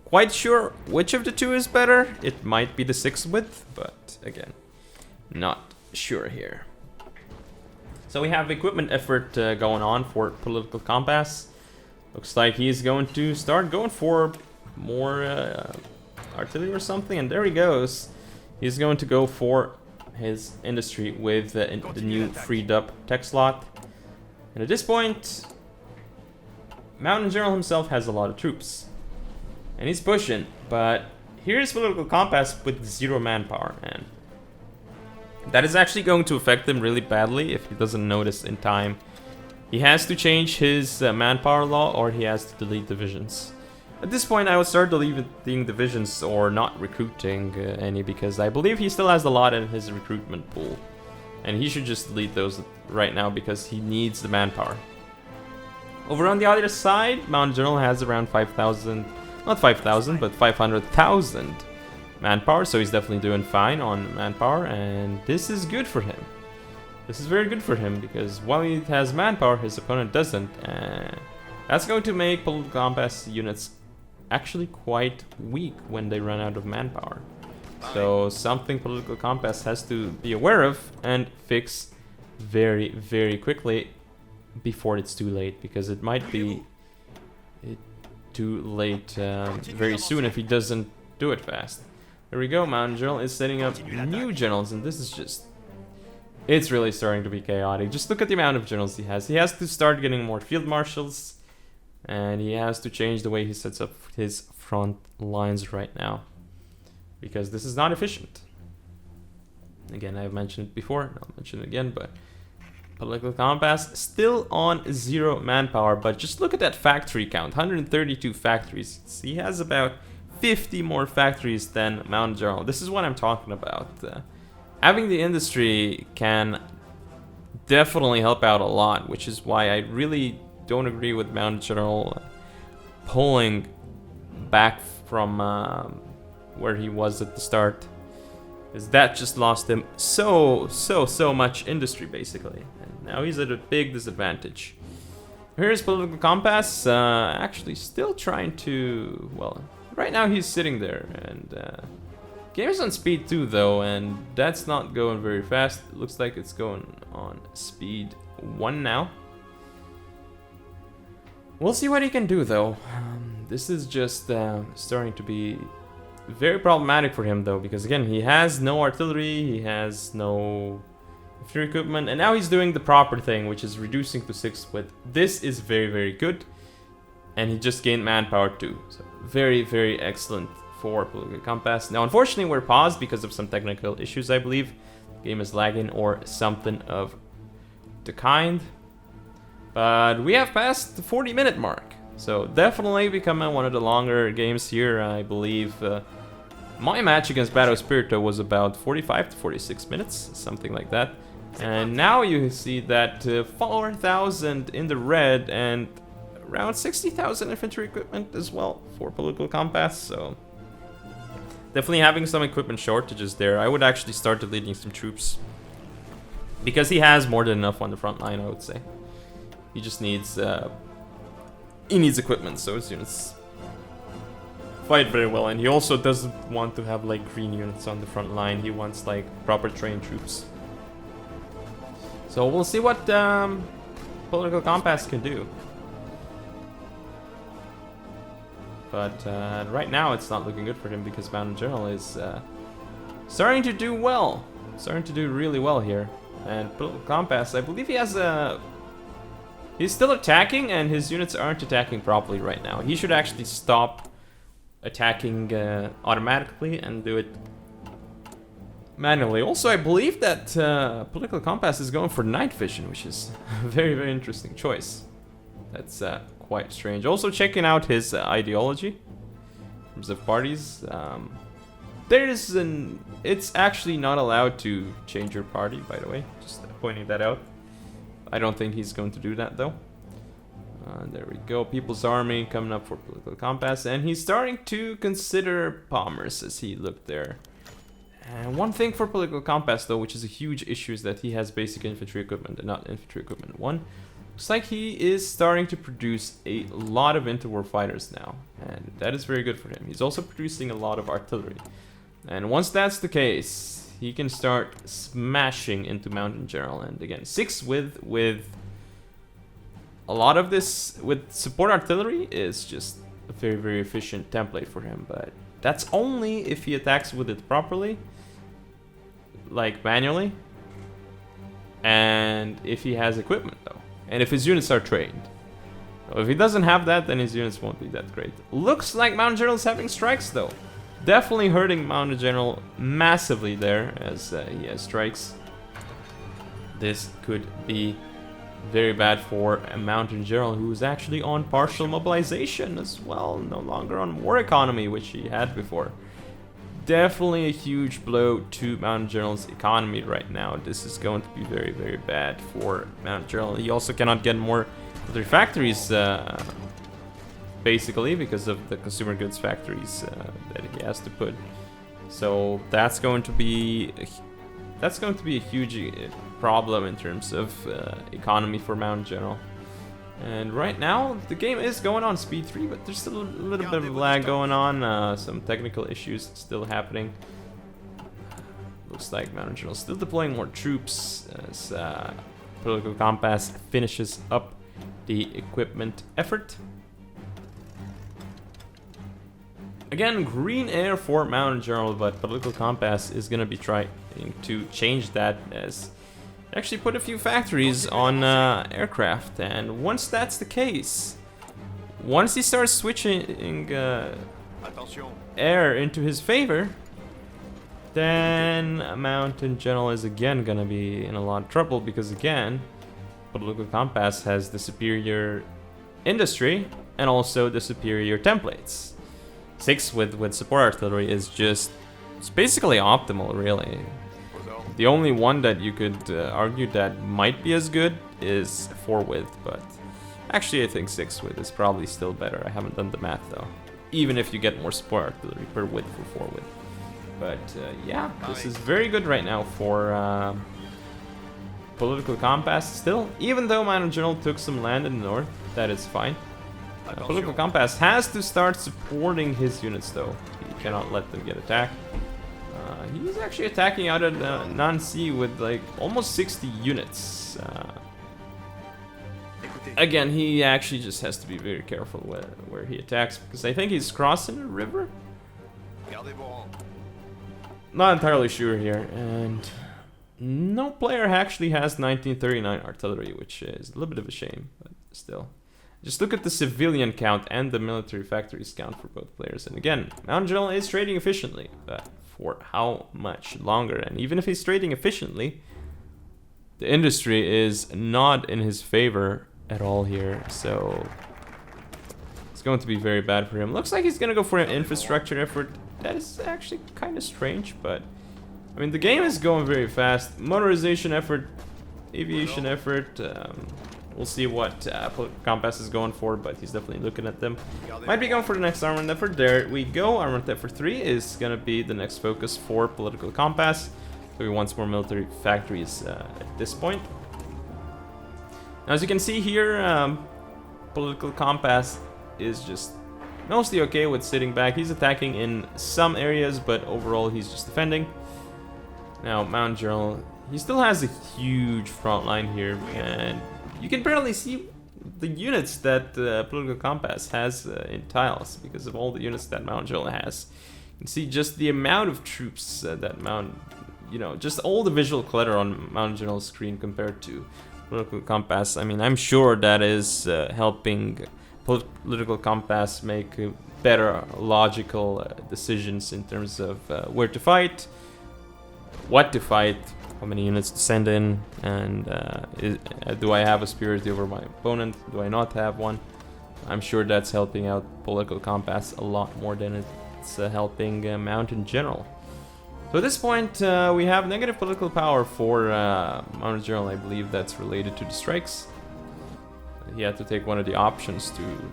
quite sure which of the two is better. It might be the 6 width, but again, not sure here. So we have equipment effort going on for Political Compass. Looks like he's going to start going for more artillery or something, and there he goes. He's going to go for his industry with the new freed up tech slot. And at this point, Mountain General himself has a lot of troops, and he's pushing, but here's Political Compass with 0 manpower, and that is actually going to affect him really badly if he doesn't notice in time. He has to change his manpower law, or he has to delete divisions. At this point, I would start deleting divisions or not recruiting any, because I believe he still has a lot in his recruitment pool. And he should just delete those right now because he needs the manpower. Over on the other side, Mountain General has around 5,000, not 5,000, but 500,000 manpower. So he's definitely doing fine on manpower, and this is good for him. This is very good for him, because while he has manpower, his opponent doesn't. And that's going to make Political Compass units actually quite weak when they run out of manpower. So something Political Compass has to be aware of and fix very, very quickly before it's too late, because it might be too late very soon if he doesn't do it fast. There we go. Mountain General is setting up new generals, and this is just... it's really starting to be chaotic. Just look at the amount of generals he has. He has to start getting more field marshals, and he has to change the way he sets up his front lines right now, because this is not efficient. Again, I've mentioned it before, and I'll mention it again, but Political Compass still on 0 manpower, but just look at that factory count, 132 factories. He has about 50 more factories than Mountain General. This is what I'm talking about. Having the industry can definitely help out a lot, which is why I really don't agree with Mountain General pulling back from where he was at the start, because that just lost him so much industry basically, and now he's at a big disadvantage. Here's Political Compass, actually still trying to, well, right now he's sitting there, and game is on speed 2 though, and that's not going very fast. It looks like it's going on speed 1 now. We'll see what he can do though. This is just starting to be very problematic for him though, because again, he has no artillery, he has no infantry equipment, and now he's doing the proper thing, which is reducing to 6 with. This is very good, and he just gained manpower too. So very excellent for Political Compass. Now unfortunately we're paused because of some technical issues, I believe. The game is lagging or something of the kind. But we have passed the 40-minute mark, so definitely becoming one of the longer games here. I believe my match against Battle Spirito was about 45 to 46 minutes, something like that. And now you see that 4,000 in the red and around 60,000 infantry equipment as well for Political Compass, so definitely having some equipment shortages there. I would actually start deleting some troops, because he has more than enough on the front line, I would say. He just needs equipment, so his units fight very well, and he also doesn't want to have like green units on the front line. He wants like proper trained troops. So we'll see what Political Compass can do. But right now it's not looking good for him, because Mountain General is starting to do well, starting to do really well here. And Political Compass, I believe he has a. He's still attacking, and his units aren't attacking properly right now. He should actually stop attacking automatically and do it manually. Also, I believe that Political Compass is going for night vision, which is a very interesting choice. That's quite strange. Also checking out his ideology in terms of parties. It's actually not allowed to change your party, by the way. Just pointing that out. I don't think he's going to do that though. There we go. People's Army coming up for Political Compass, and he's starting to consider bombers as he looked there. And one thing for Political Compass though, which is a huge issue, is that he has basic infantry equipment and not infantry equipment 1. Looks like he is starting to produce a lot of interwar fighters now, and that is very good for him. He's also producing a lot of artillery, and once that's the case, he can start smashing into Mountain General. And again, 6 with a lot of this with support artillery is just a very efficient template for him. But that's only if he attacks with it properly, like manually, and if he has equipment though, and if his units are trained. So if he doesn't have that, then his units won't be that great. Looks like Mountain General is having strikes though. Definitely hurting Mountain General massively there, as he has strikes. This could be very bad for a Mountain General who is actually on partial mobilization as well, no longer on war economy, which he had before. Definitely a huge blow to Mountain General's economy right now. This is going to be very bad for Mountain General. He also cannot get more military factories, basically, because of the consumer goods factories that he has to put. So that's going to be a huge problem in terms of economy for Mountain General. And right now the game is going on speed 3, but there's still a little bit of lag going on, some technical issues still happening. Looks like Mountain General still deploying more troops as Political Compass finishes up the equipment effort. Again, green air for Mountain General, but Political Compass is going to be trying to change that, as actually put a few factories on aircraft. And once that's the case, once he starts switching air into his favor, then Mountain General is again going to be in a lot of trouble, because again, Political Compass has the superior industry and also the superior templates. 6 with support artillery is just, it's basically optimal, really. The only one that you could argue that might be as good is 4 width, but actually I think 6 width is probably still better. I haven't done the math though. Even if you get more support artillery per width for 4 width. But yeah, this is very good right now for Political Compass still. Even though Mountain General took some land in the north, that is fine. Political Compass has to start supporting his units though. He cannot let them get attacked. He's actually attacking out at Nancy with like almost 60 units. Again, he actually just has to be very careful where he attacks, because I think he's crossing a river. Not entirely sure here, and no player actually has 1939 artillery, which is a little bit of a shame, but still. Just look at the civilian count and the military factories count for both players, and again, Mountain General is trading efficiently, but for how much longer? And even if he's trading efficiently, the industry is not in his favor at all here, so it's going to be very bad for him. Looks like he's gonna go for an infrastructure effort. That is actually kind of strange, but I mean, the game is going very fast. Motorization effort, aviation effort. We'll see what Compass is going for, but he's definitely looking at them. Might be going for the next armament effort. There we go. Armament effort 3 is gonna be the next focus for Political Compass. So he wants more military factories at this point. Now, as you can see here, Political Compass is just mostly okay with sitting back. He's attacking in some areas, but overall he's just defending. Now, Mountain General, he still has a huge front line here, and you can barely see the units that Political Compass has in tiles because of all the units that Mountain General has. You can see just the amount of troops that just all the visual clutter on Mountain General's screen compared to Political Compass. I mean, I'm sure that is helping Political Compass make better logical decisions in terms of where to fight, what to fight, how many units to send in, and do I have a superiority over my opponent? Do I not have one? I'm sure that's helping out Political Compass a lot more than it's helping Mountain General. So at this point, we have negative political power for Mountain General. I believe that's related to the strikes. He had to take one of the options to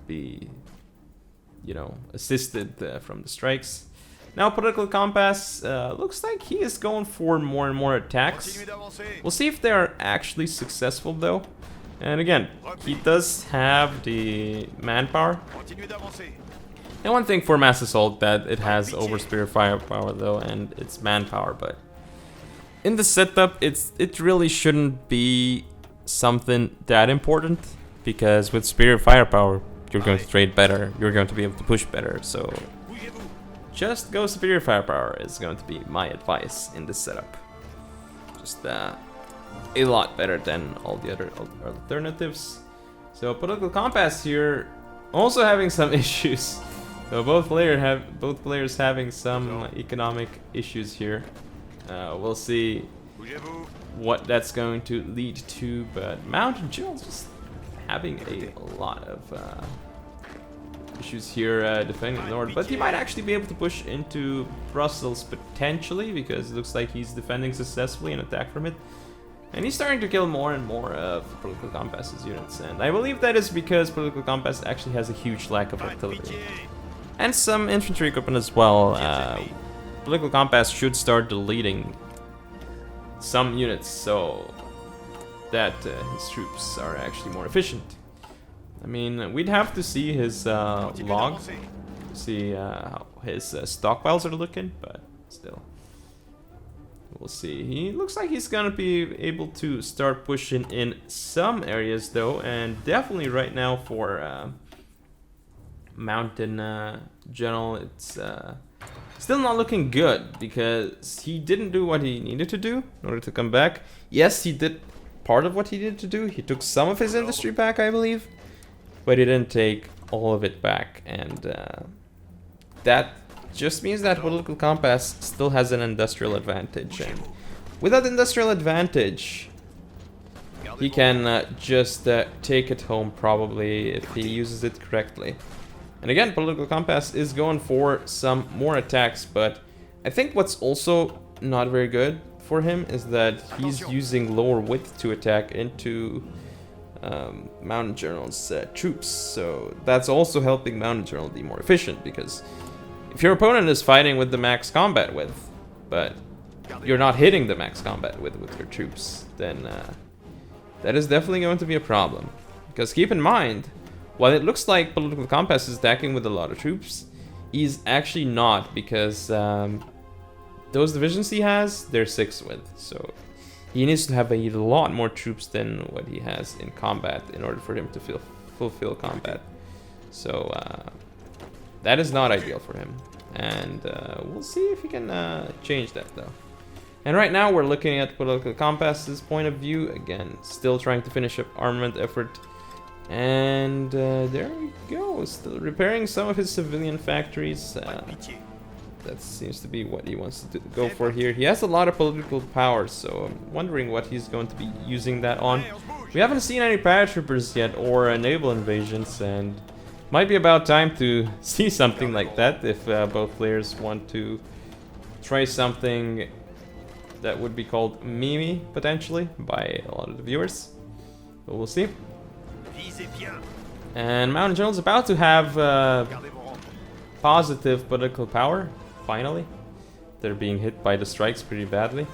be, assisted from the strikes. Now Political Compass looks like he is going for more and more attacks. We'll see if they are actually successful though. And again, he does have the manpower. And one thing for Mass Assault that it has over Spear Firepower though, and it's manpower, but in the setup it really shouldn't be something that important, because with Spear Firepower you're going to trade better, you're going to be able to push better, so just go Superior Firepower is going to be my advice in this setup. Just a lot better than all the other alternatives. So Political Compass here also having some issues. So both players having some economic issues here. We'll see what that's going to lead to, but Mountain General just having a lot of issues here defending the north, but he might actually be able to push into Brussels potentially, because it looks like he's defending successfully and attack from it. And he's starting to kill more and more of Political Compass's units, and I believe that is because Political Compass actually has a huge lack of artillery. And some infantry equipment as well. Political Compass should start deleting some units so that his troops are actually more efficient. I mean, we'd have to see his log, to see how his stockpiles are looking, but still. We'll see. He looks like he's gonna be able to start pushing in some areas though, and definitely right now for Mountain General, it's still not looking good, because he didn't do what he needed to do in order to come back. Yes, he did part of what he needed to do. He took some of his industry back, I believe, but he didn't take all of it back, and that just means that Political Compass still has an industrial advantage, and with that industrial advantage he can just take it home probably if he uses it correctly. And again, Political Compass is going for some more attacks, but I think what's also not very good for him is that he's using lower width to attack into Mountain General's troops. So that's also helping Mountain General be more efficient, because if your opponent is fighting with the max combat width, but you're not hitting the max combat width with your troops, then that is definitely going to be a problem. Because keep in mind, while it looks like Political Compass is attacking with a lot of troops, he's actually not, because those divisions he has, they're 6 width. So he needs to have a lot more troops than what he has in combat in order for him to fulfill combat. So that is not ideal for him. And we'll see if he can change that though. And right now we're looking at Political Compass's point of view. Again, still trying to finish up armament effort. And there we go, still repairing some of his civilian factories. That seems to be what he wants to go for here. He has a lot of political power, so I'm wondering what he's going to be using that on. We haven't seen any paratroopers yet or naval invasions, and might be about time to see something like that if both players want to try something that would be called Mimi, potentially, by a lot of the viewers. But we'll see. And Mountain General's about to have positive political power, finally. They're being hit by the strikes pretty badly.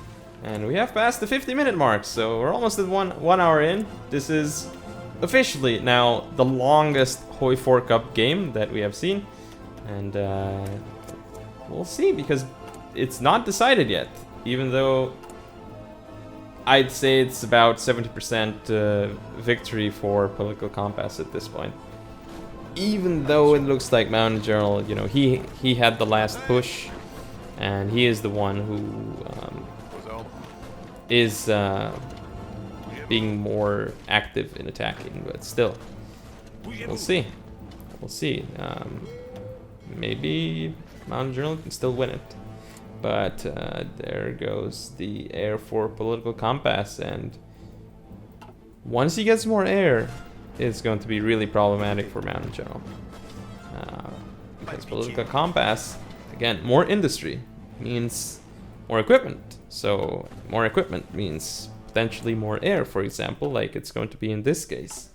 And we have passed the 50-minute mark, so we're almost at one hour in. This is officially now the longest HOI4 Cup game that we have seen. And we'll see, because it's not decided yet. Even though I'd say it's about 70% victory for Political Compass at this point. Even though it looks like Mountain General, you know, he had the last push, and he is the one who is being more active in attacking. But still, we'll see. We'll see. Maybe Mountain General can still win it. But there goes the air for Political Compass, and once he gets more air, it's going to be really problematic for Mountain General. Because Political Compass, again, more industry means more equipment. So more equipment means potentially more air, for example, like it's going to be in this case.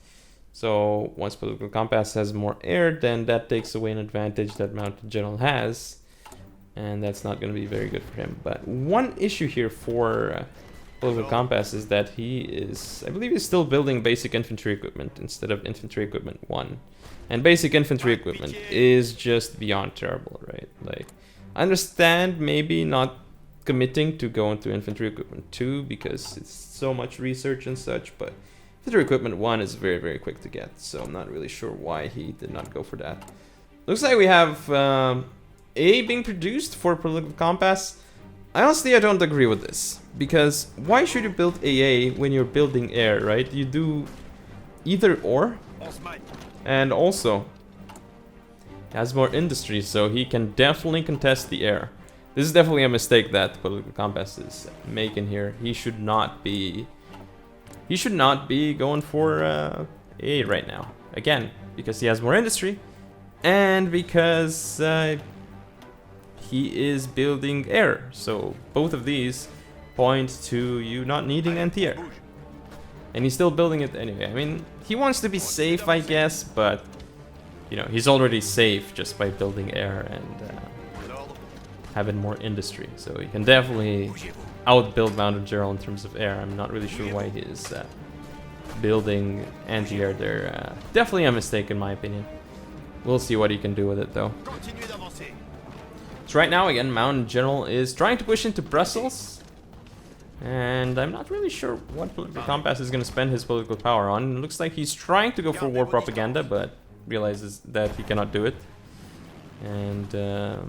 So once Political Compass has more air, then that takes away an advantage that Mountain General has. And that's not going to be very good for him. But one issue here for Political Compass is that he is, I believe he's still building basic infantry equipment instead of infantry equipment 1. And basic infantry equipment is just beyond terrible, right? Like, I understand maybe not committing to go into infantry equipment 2 because it's so much research and such, but infantry equipment 1 is very, very quick to get. So I'm not really sure why he did not go for that. Looks like we have A being produced for Political Compass. Honestly, I don't agree with this, because why should you build AA when you're building air, right? You do either or. And also, he has more industry, so he can definitely contest the air. This is definitely a mistake that Political Compass is making here. He should not be going for AA right now. Again, because he has more industry, and because he is building air. So both of these point to you not needing anti-air. And he's still building it anyway. I mean, he wants to be safe, I guess, but you know, he's already safe just by building air and having more industry. So he can definitely outbuild Mountain General in terms of air. I'm not really sure why he is building anti-air there. Definitely a mistake in my opinion. We'll see what he can do with it though. So right now, again, Mountain General is trying to push into Brussels. And I'm not really sure what Political Compass is going to spend his political power on. It looks like he's trying to go for war propaganda, but realizes that he cannot do it. And yeah,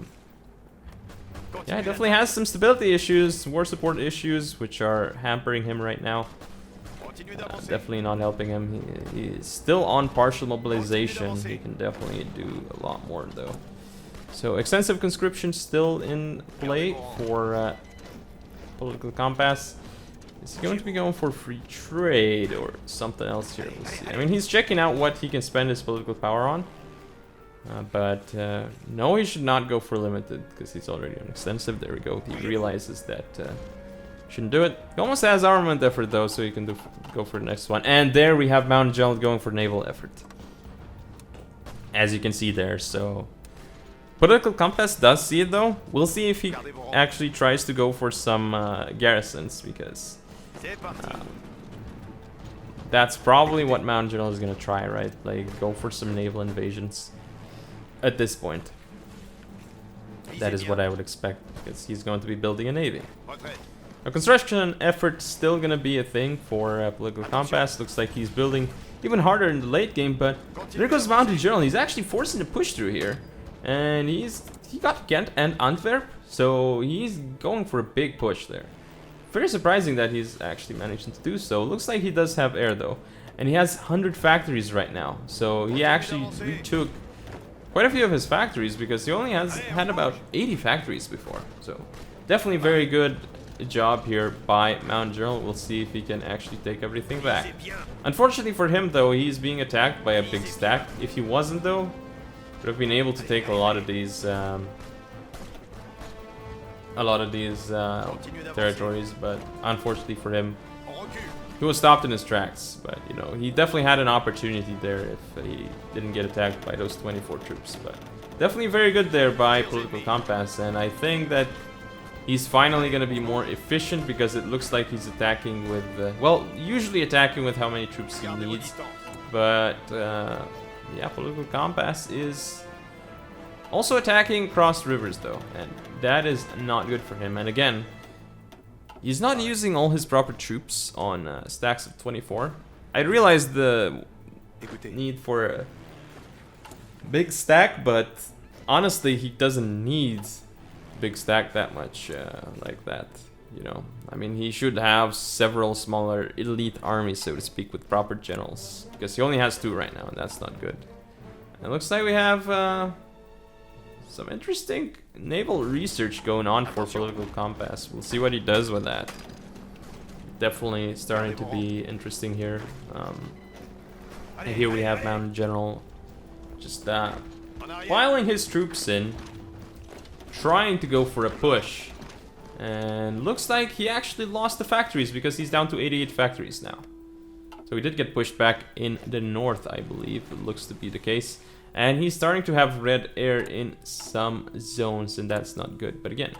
he definitely has some stability issues, war support issues, which are hampering him right now. Definitely not helping him. He is still on partial mobilization. He can definitely do a lot more though. So extensive conscription still in play for Political Compass. Is he going to be going for free trade or something else here? We'll see. I mean, he's checking out what he can spend his political power on. But no, he should not go for limited because he's already on extensive. There we go. He realizes that Shouldn't do it. He almost has armament effort though, so he can go for the next one. And there we have Mountain General going for naval effort. As you can see there, so... Political Compass does see it though. We'll see if he actually tries to go for some garrisons, because... that's probably what Mountain General is gonna try, right? Like, go for some naval invasions. At this point. That is what I would expect, because he's going to be building a navy. A construction effort still gonna be a thing for Political Compass. Looks like he's building even harder in the late game, but there goes Mountain General. He's actually forcing a push through here. And he got Ghent and Antwerp, so he's going for a big push there. Very surprising that he's actually managing to do so. Looks like he does have air though. And he has 100 factories right now. So he actually retook quite a few of his factories, because he only had about 80 factories before. So definitely very good job here by Mountain General. We'll see if he can actually take everything back. Unfortunately for him though, he's being attacked by a big stack. If he wasn't though, would have been able to take a lot of these territories, but unfortunately for him, he was stopped in his tracks. But you know, he definitely had an opportunity there if he didn't get attacked by those 24 troops. But definitely very good there by Political Compass, and I think that he's finally going to be more efficient, because it looks like he's attacking with well, usually attacking with how many troops he needs, but yeah, Political Compass is also attacking across rivers though, and that is not good for him. And again, he's not using all his proper troops on stacks of 24. I realize the need for a big stack, but honestly, he doesn't need big stack that much like that. You know, I mean, he should have several smaller elite armies, so to speak, with proper generals, because he only has 2 right now, and that's not good. And it looks like we have some interesting naval research going on for Political Compass. We'll see what he does with that. Definitely starting to be interesting here. And here we have Mountain General just piling his troops in, trying to go for a push. And looks like he actually lost the factories, because he's down to 88 factories now. So he did get pushed back in the north, I believe. It looks to be the case. And he's starting to have red air in some zones, and that's not good. But again,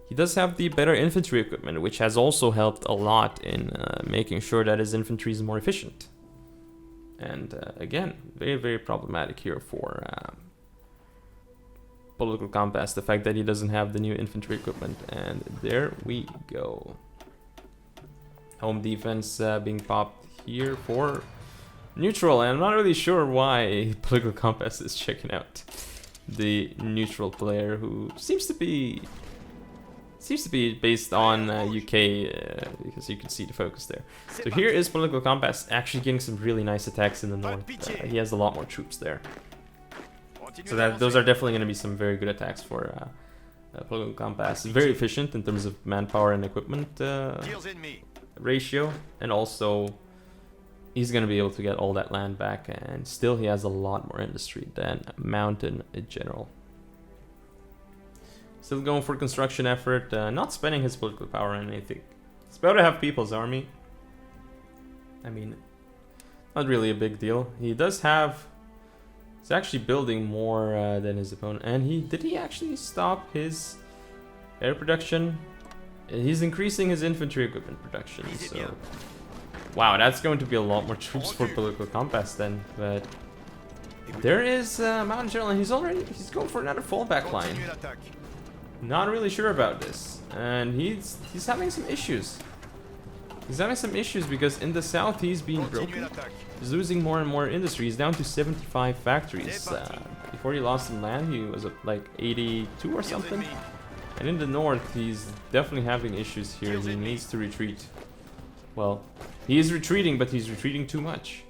he does have the better infantry equipment, which has also helped a lot in making sure that his infantry is more efficient. And again, very, very problematic here for Political Compass, the fact that he doesn't have the new infantry equipment. And there we go. Home defense being popped here for neutral, and I'm not really sure why Political Compass is checking out the neutral player, who seems to be based on UK, because you can see the focus there. So here is Political Compass actually getting some really nice attacks in the north. He has a lot more troops there, so those are definitely going to be some very good attacks for Political Compass. Very efficient in terms of manpower and equipment ratio, and also he's going to be able to get all that land back, and still he has a lot more industry than Mountain General. Still going for construction effort, not spending his political power on anything. It's better to have People's Army. I mean, not really a big deal. He does have... He's actually building more than his opponent. And did he actually stop his air production? He's increasing his infantry equipment production, so... Wow, that's going to be a lot more troops for Political Compass then, but there is Mountain General, and he's going for another fallback line. Not really sure about this, and he's having some issues. He's having some issues because in the south he's being broken. He's losing more and more industry. He's down to 75 factories. Before he lost some land, he was at like 82 or something. And in the north, he's definitely having issues here. He needs to retreat. Well, he is retreating, but he's retreating too much.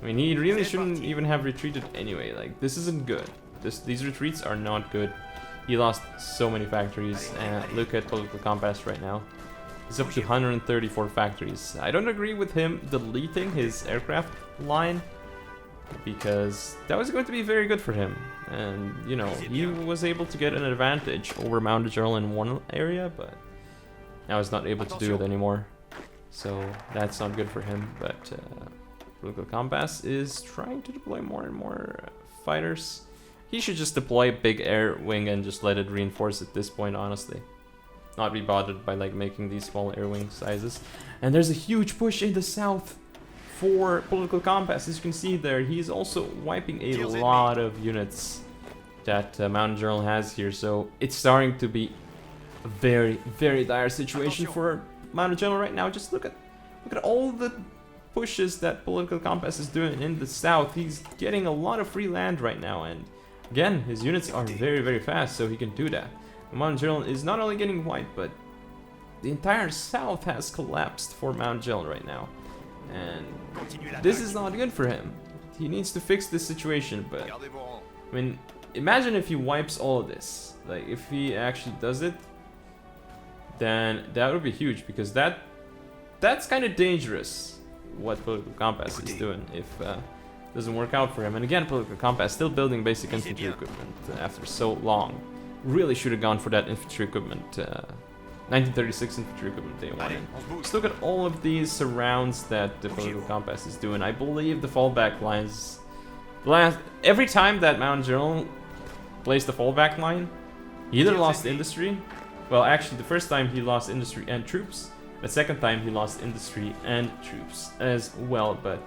I mean, he really shouldn't even have retreated anyway. Like, this isn't good. These retreats are not good. He lost so many factories, and look at Political Compass right now. He's up to 134 factories. I don't agree with him deleting his aircraft line, because that was going to be very good for him. And, you know, he was able to get an advantage over Mountain General in one area, but Now he's not able to do it anymore. So that's not good for him, but Political Compass is trying to deploy more and more fighters. He should just deploy a big air wing and just let it reinforce at this point, honestly. Not be bothered by like making these small air wing sizes. And there's a huge push in the south for Political Compass. As you can see there, he's also wiping a lot of units that Mountain General has here. So it's starting to be a very, very dire situation for Mountain General right now. Just look at all the pushes that Political Compass is doing in the south. He's getting a lot of free land right now, and again, his units are very, very fast, so he can do that. Mountain General is not only getting wiped, but the entire south has collapsed for Mountain General right now, and this is not good for him. He needs to fix this situation. But I mean, imagine if he wipes all of this. Like, if he actually does it, then that would be huge, because that's kind of dangerous what Political Compass is doing if doesn't work out for him. And again, Political Compass still building basic infantry equipment after so long. Really should have gone for that infantry equipment, 1936 infantry equipment they wanted. Just look at all of these surrounds that the Political Compass is doing. I believe the fallback lines, every time that Mountain General plays the fallback line, he either lost industry. Well, actually, the first time he lost industry and troops. The second time he lost industry and troops as well. But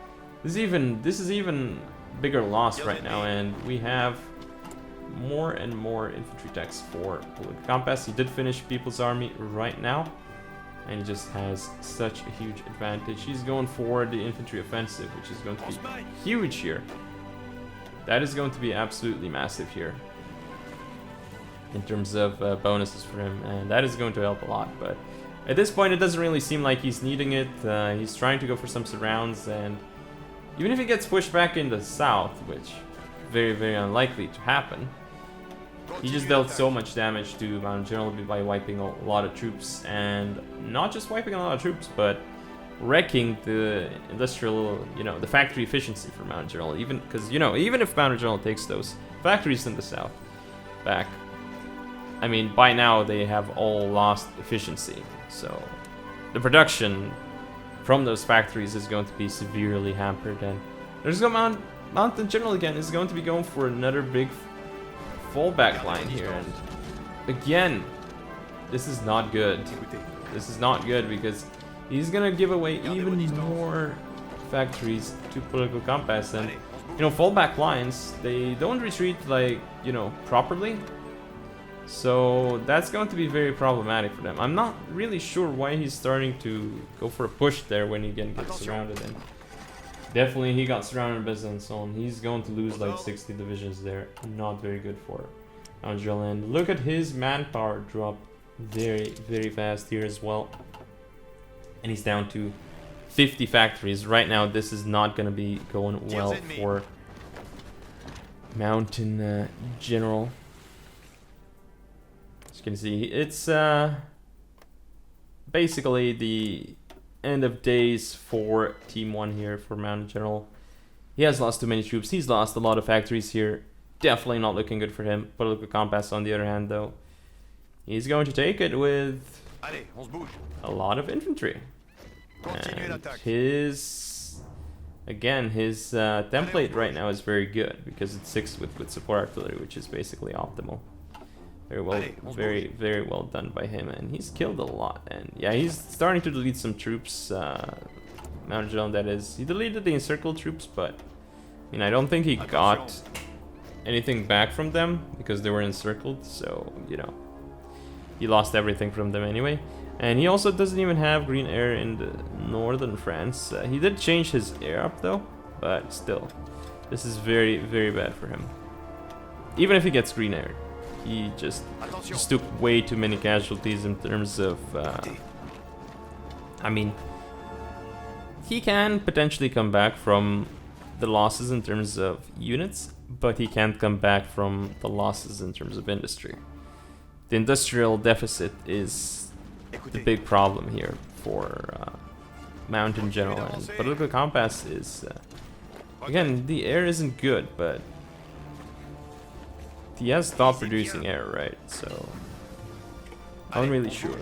this is even bigger loss right now, and we have more and more infantry techs for Political Compass. He did finish People's Army right now, and he just has such a huge advantage. He's going for the infantry offensive, which is going to be huge here. That is going to be absolutely massive here in terms of bonuses for him, and that is going to help a lot. But at this point, it doesn't really seem like he's needing it. He's trying to go for some surrounds, and even if he gets pushed back in the south, which very, very unlikely to happen, he just dealt so much damage to Mountain General by wiping a lot of troops, and not just wiping a lot of troops, but wrecking the industrial, the factory efficiency for Mountain General. Even because, even if Mountain General takes those factories in the south back, I mean, by now they have all lost efficiency. So the production from those factories is going to be severely hampered, and there's Mountain General again is going to be going for another big fallback line here, and again, this is not good. This is not good, because he's gonna give away even more factories to Political Compass, and fallback lines, they don't retreat like properly. So that's going to be very problematic for them. I'm not really sure why he's starting to go for a push there when he again gets surrounded. And definitely he got surrounded by Byzantium. He's going to lose like 60 divisions there. Not very good for Angel. And look at his manpower drop very, very fast here as well. And he's down to 50 factories. Right now, this is not going to be going well for Mountain General. You can see it's basically the end of days for Team 1 here for Mountain General. He has lost too many troops. He's lost a lot of factories here. Definitely not looking good for him. Political Compass, on the other hand, though, he's going to take it with a lot of infantry. And his template right now is very good, because it's 6 with support artillery, which is basically optimal. Very well, very, very well done by him, and he's killed a lot. And yeah, he's starting to delete some troops. Mountain General, that is. He deleted the encircled troops, but I don't think he got anything back from them because they were encircled. So he lost everything from them anyway. And he also doesn't even have green air in the northern France. He did change his air up though, but still, this is very, very bad for him. Even if he gets green air, he just took way too many casualties in terms of, he can potentially come back from the losses in terms of units, but he can't come back from the losses in terms of industry. The industrial deficit is the big problem here for Mountain General, and Political Compass is, again, the air isn't good, but he has stopped producing air, right? So I'm really sure.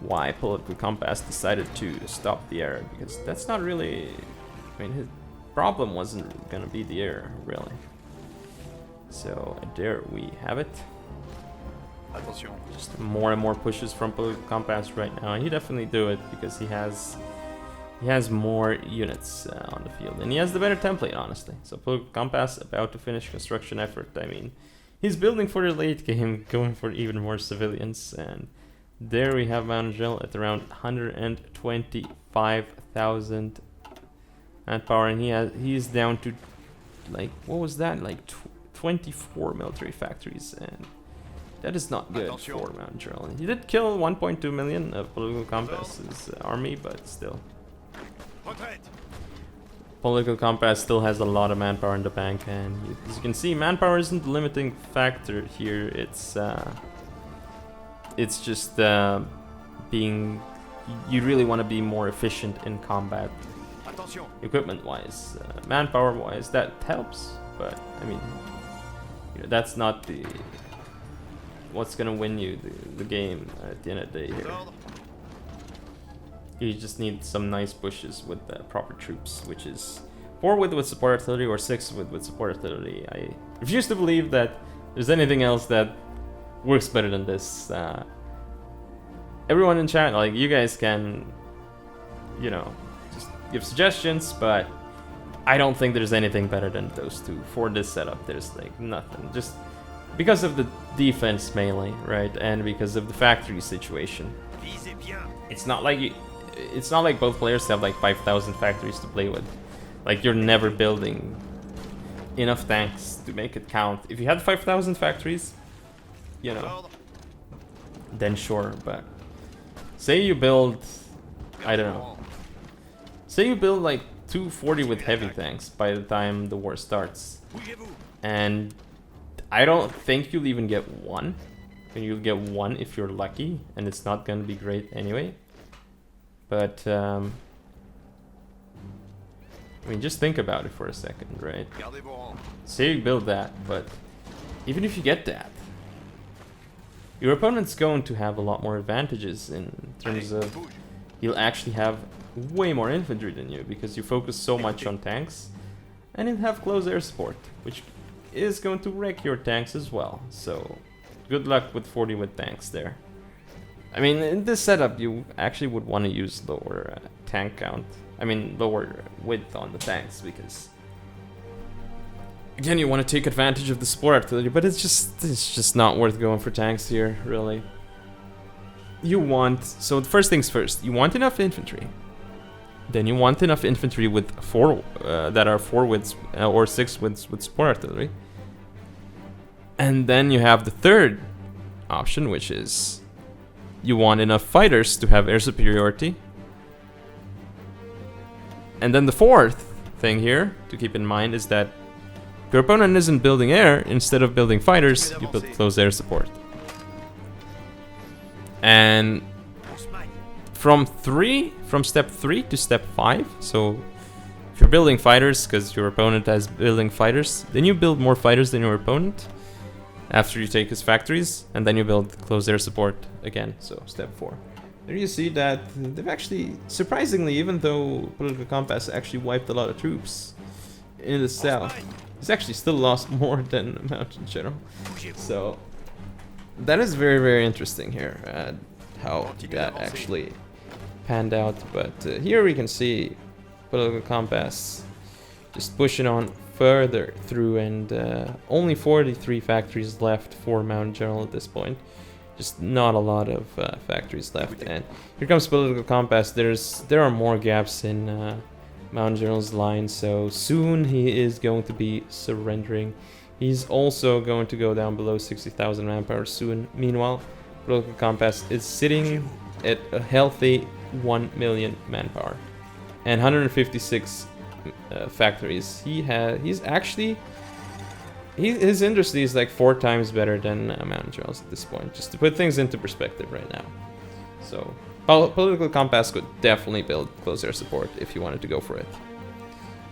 why Political Compass decided to stop the error, because that's not really... I mean, his problem wasn't gonna be the error, really. So there we have it. Attention. Just more and more pushes from Political Compass right now, and he definitely do it because he has more units on the field, and he has the better template, honestly. So Political Compass about to finish construction effort. I mean, he's building for the late game, going for even more civilians, and there we have Mount Gel at around 125,000 manpower, and he's down to, like, what was that, like 24 military factories, and that is not good for Mount Gel. He did kill 1.2 million of Political Compass's army, but still. Political Compass still has a lot of manpower in the bank, and as you can see, manpower isn't the limiting factor here. It's just being... You really want to be more efficient in combat, equipment-wise, manpower-wise. That helps, but I mean, you know, that's not the what's gonna win you the game at the end of the day here. You just need some nice pushes with the proper troops, which is 4 with support artillery or 6 with support artillery. I refuse to believe that there's anything else that works better than this. Everyone in chat, like, you guys can, you know, just give suggestions, but I don't think there's anything better than those two for this setup. There's like nothing, just because of the defense mainly, right, and because of the factory situation. It's not like both players have like 5,000 factories to play with. Like, you're never building enough tanks to make it count. If you had 5,000 factories, you know, then sure, but say you build, I don't know, say you build like 240 with heavy tanks by the time the war starts, and I don't think you'll even get one. And you'll get one if you're lucky, and it's not gonna be great anyway. But I mean, just think about it for a second, right? Say you build that, but even if you get that, your opponent's going to have a lot more advantages in terms of he'll actually have way more infantry than you because you focus so much on tanks, and he'll have close air support, which is going to wreck your tanks as well. So good luck with 40 with tanks there. I mean, in this setup, you actually would want to use lower tank count. I mean, lower width on the tanks, because again, you want to take advantage of the support artillery, but it's just not worth going for tanks here, really. You want, so the first things first, you want enough infantry. Then you want enough infantry with 4 that are 4 widths or 6 widths with support artillery. And then you have the third option, which is you want enough fighters to have air superiority. And then the fourth thing here to keep in mind is that your opponent isn't building air. Instead of building fighters, you build close air support. And from step 3 to step 5, so if you're building fighters because your opponent has building fighters, then you build more fighters than your opponent after you take his factories, and then you build close air support again, so step 4. There you see that they've actually, surprisingly, even though Political Compass actually wiped a lot of troops in the south, he's actually still lost more than Mountain General. So that is very, very interesting here, how that actually panned out. But here we can see Political Compass just pushing on further through, and only 43 factories left for Mountain General at this point. Just not a lot of factories left. And here comes Political Compass. There are more gaps in Mountain General's line, so soon he is going to be surrendering. He's also going to go down below 60,000 manpower soon. Meanwhile, Political Compass is sitting at a healthy 1 million manpower and 156 factories. His industry is like 4 times better than Mountain General's at this point, just to put things into perspective right now. So Political Compass could definitely build close air support if he wanted to go for it.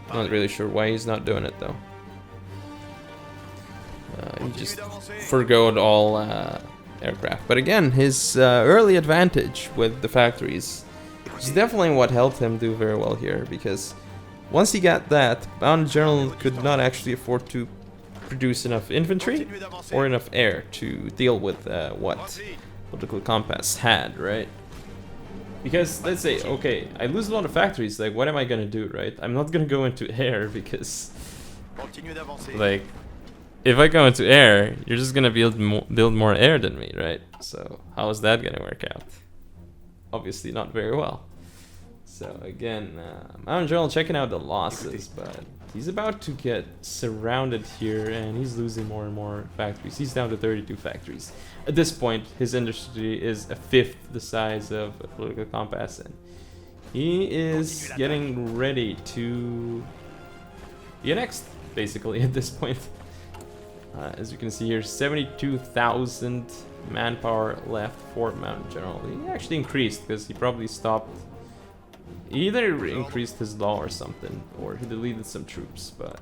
Not really sure why he's not doing it though. He just forgoed all aircraft. But again, his early advantage with the factories is definitely what helped him do very well here, because once he got that, Mountain General could not actually afford to produce enough infantry or enough air to deal with what Political Compass had, right? Because let's say, okay, I lose a lot of factories, like what am I gonna do, right? I'm not gonna go into air because, like, if I go into air, you're just gonna build more air than me, right? So how is that gonna work out? Obviously not very well. So again, Mountain General checking out the losses, but he's about to get surrounded here, and he's losing more and more factories. He's down to 32 factories. At this point, his industry is a fifth the size of a Political Compass, and he is getting ready to be next, basically, at this point. As you can see here, 72,000 manpower left for Mountain General. He actually increased because he probably stopped. He either increased his law or something, or he deleted some troops, but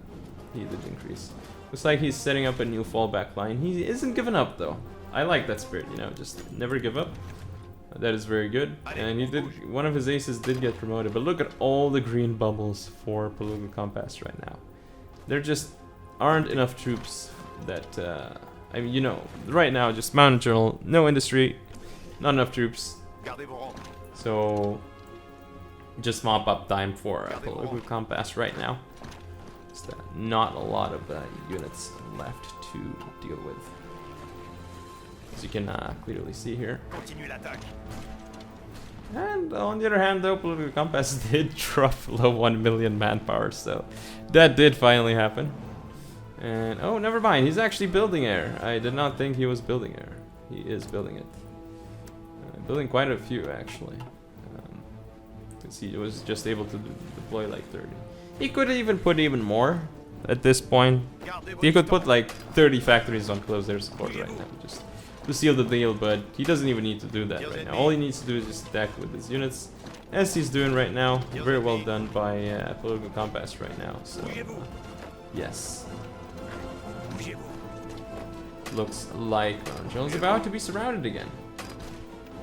he did increase. Looks like he's setting up a new fallback line. He isn't giving up though. I like that spirit, you know, just never give up. That is very good. And he did, one of his aces did get promoted, but look at all the green bubbles for Political Compass right now. There just aren't enough troops that, I mean, you know, right now just Mountain General, no industry, not enough troops. So just mop up time for Political Compass right now. Just not a lot of units left to deal with, as you can clearly see here. And on the other hand, though, Political Compass did drop below 1 million manpower, so that did finally happen. And oh, never mind, he's actually building air. I did not think he was building air. He is building it. Building quite a few, actually. He was just able to deploy like 30. He could even put even more at this point. He could put like 30 factories on close air support right now, just to seal the deal, but he doesn't even need to do that right now. All he needs to do is just attack with his units, as he's doing right now. Very well done by Political Compass right now, so yes. Looks like Jones about to be surrounded again,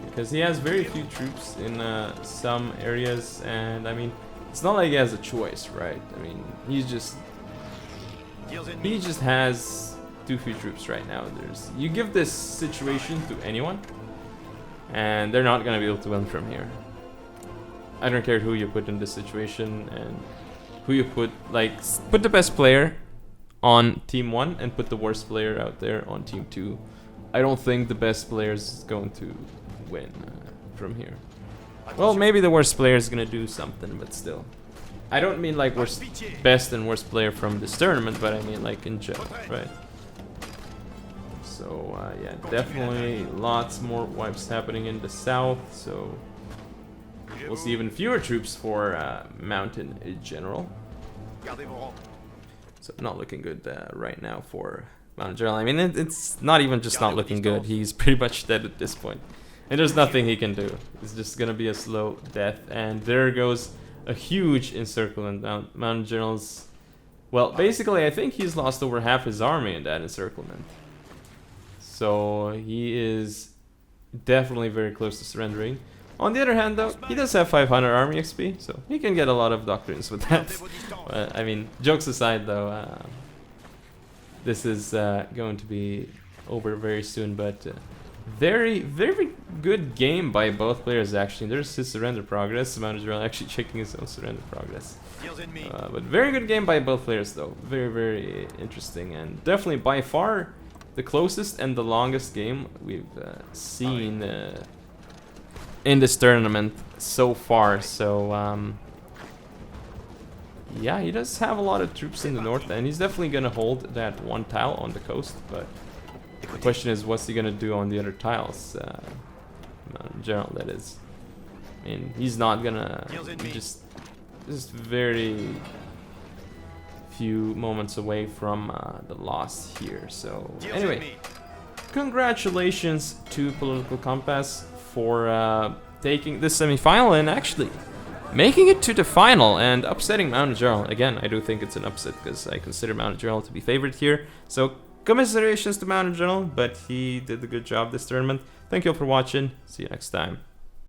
because he has very few troops in some areas, and I mean, it's not like he has a choice, right? I mean, he just has too few troops right now. You give this situation to anyone, and they're not gonna be able to win from here. I don't care who you put in this situation and who you put. Like, put the best player on team 1 and put the worst player out there on team 2. I don't think the best player is going to win from here. Well, maybe the worst player is gonna do something, but still. I don't mean like best and worst player from this tournament, but I mean like in general, right? So yeah, definitely lots more wipes happening in the south, so we'll see even fewer troops for Mountain General. So not looking good right now for Mountain General. I mean, it's not even just not looking good, he's pretty much dead at this point. And there's nothing he can do. It's just gonna be a slow death. And there goes a huge encirclement. Mountain General's... Well, basically, I think he's lost over half his army in that encirclement. So he is definitely very close to surrendering. On the other hand, though, he does have 500 army XP, so he can get a lot of doctrines with that. I mean, jokes aside, though, this is going to be over very soon, but... very good game by both players, actually. There's his surrender progress. Mountain General actually checking his own surrender progress. But very good game by both players, though. Very interesting, and definitely by far the closest and the longest game we've seen in this tournament so far. So yeah, he does have a lot of troops in the north, and he's definitely gonna hold that one tile on the coast, but the question is, what's he gonna do on the other tiles? In general, that is. I mean, he's not gonna just very few moments away from the loss here. So anyway, congratulations to Political Compass for taking this semi-final and actually making it to the final and upsetting Mountain General. Again, I do think it's an upset because I consider Mountain General to be favored here. So commiserations to Mountain General, but he did a good job this tournament. Thank you all for watching. See you next time.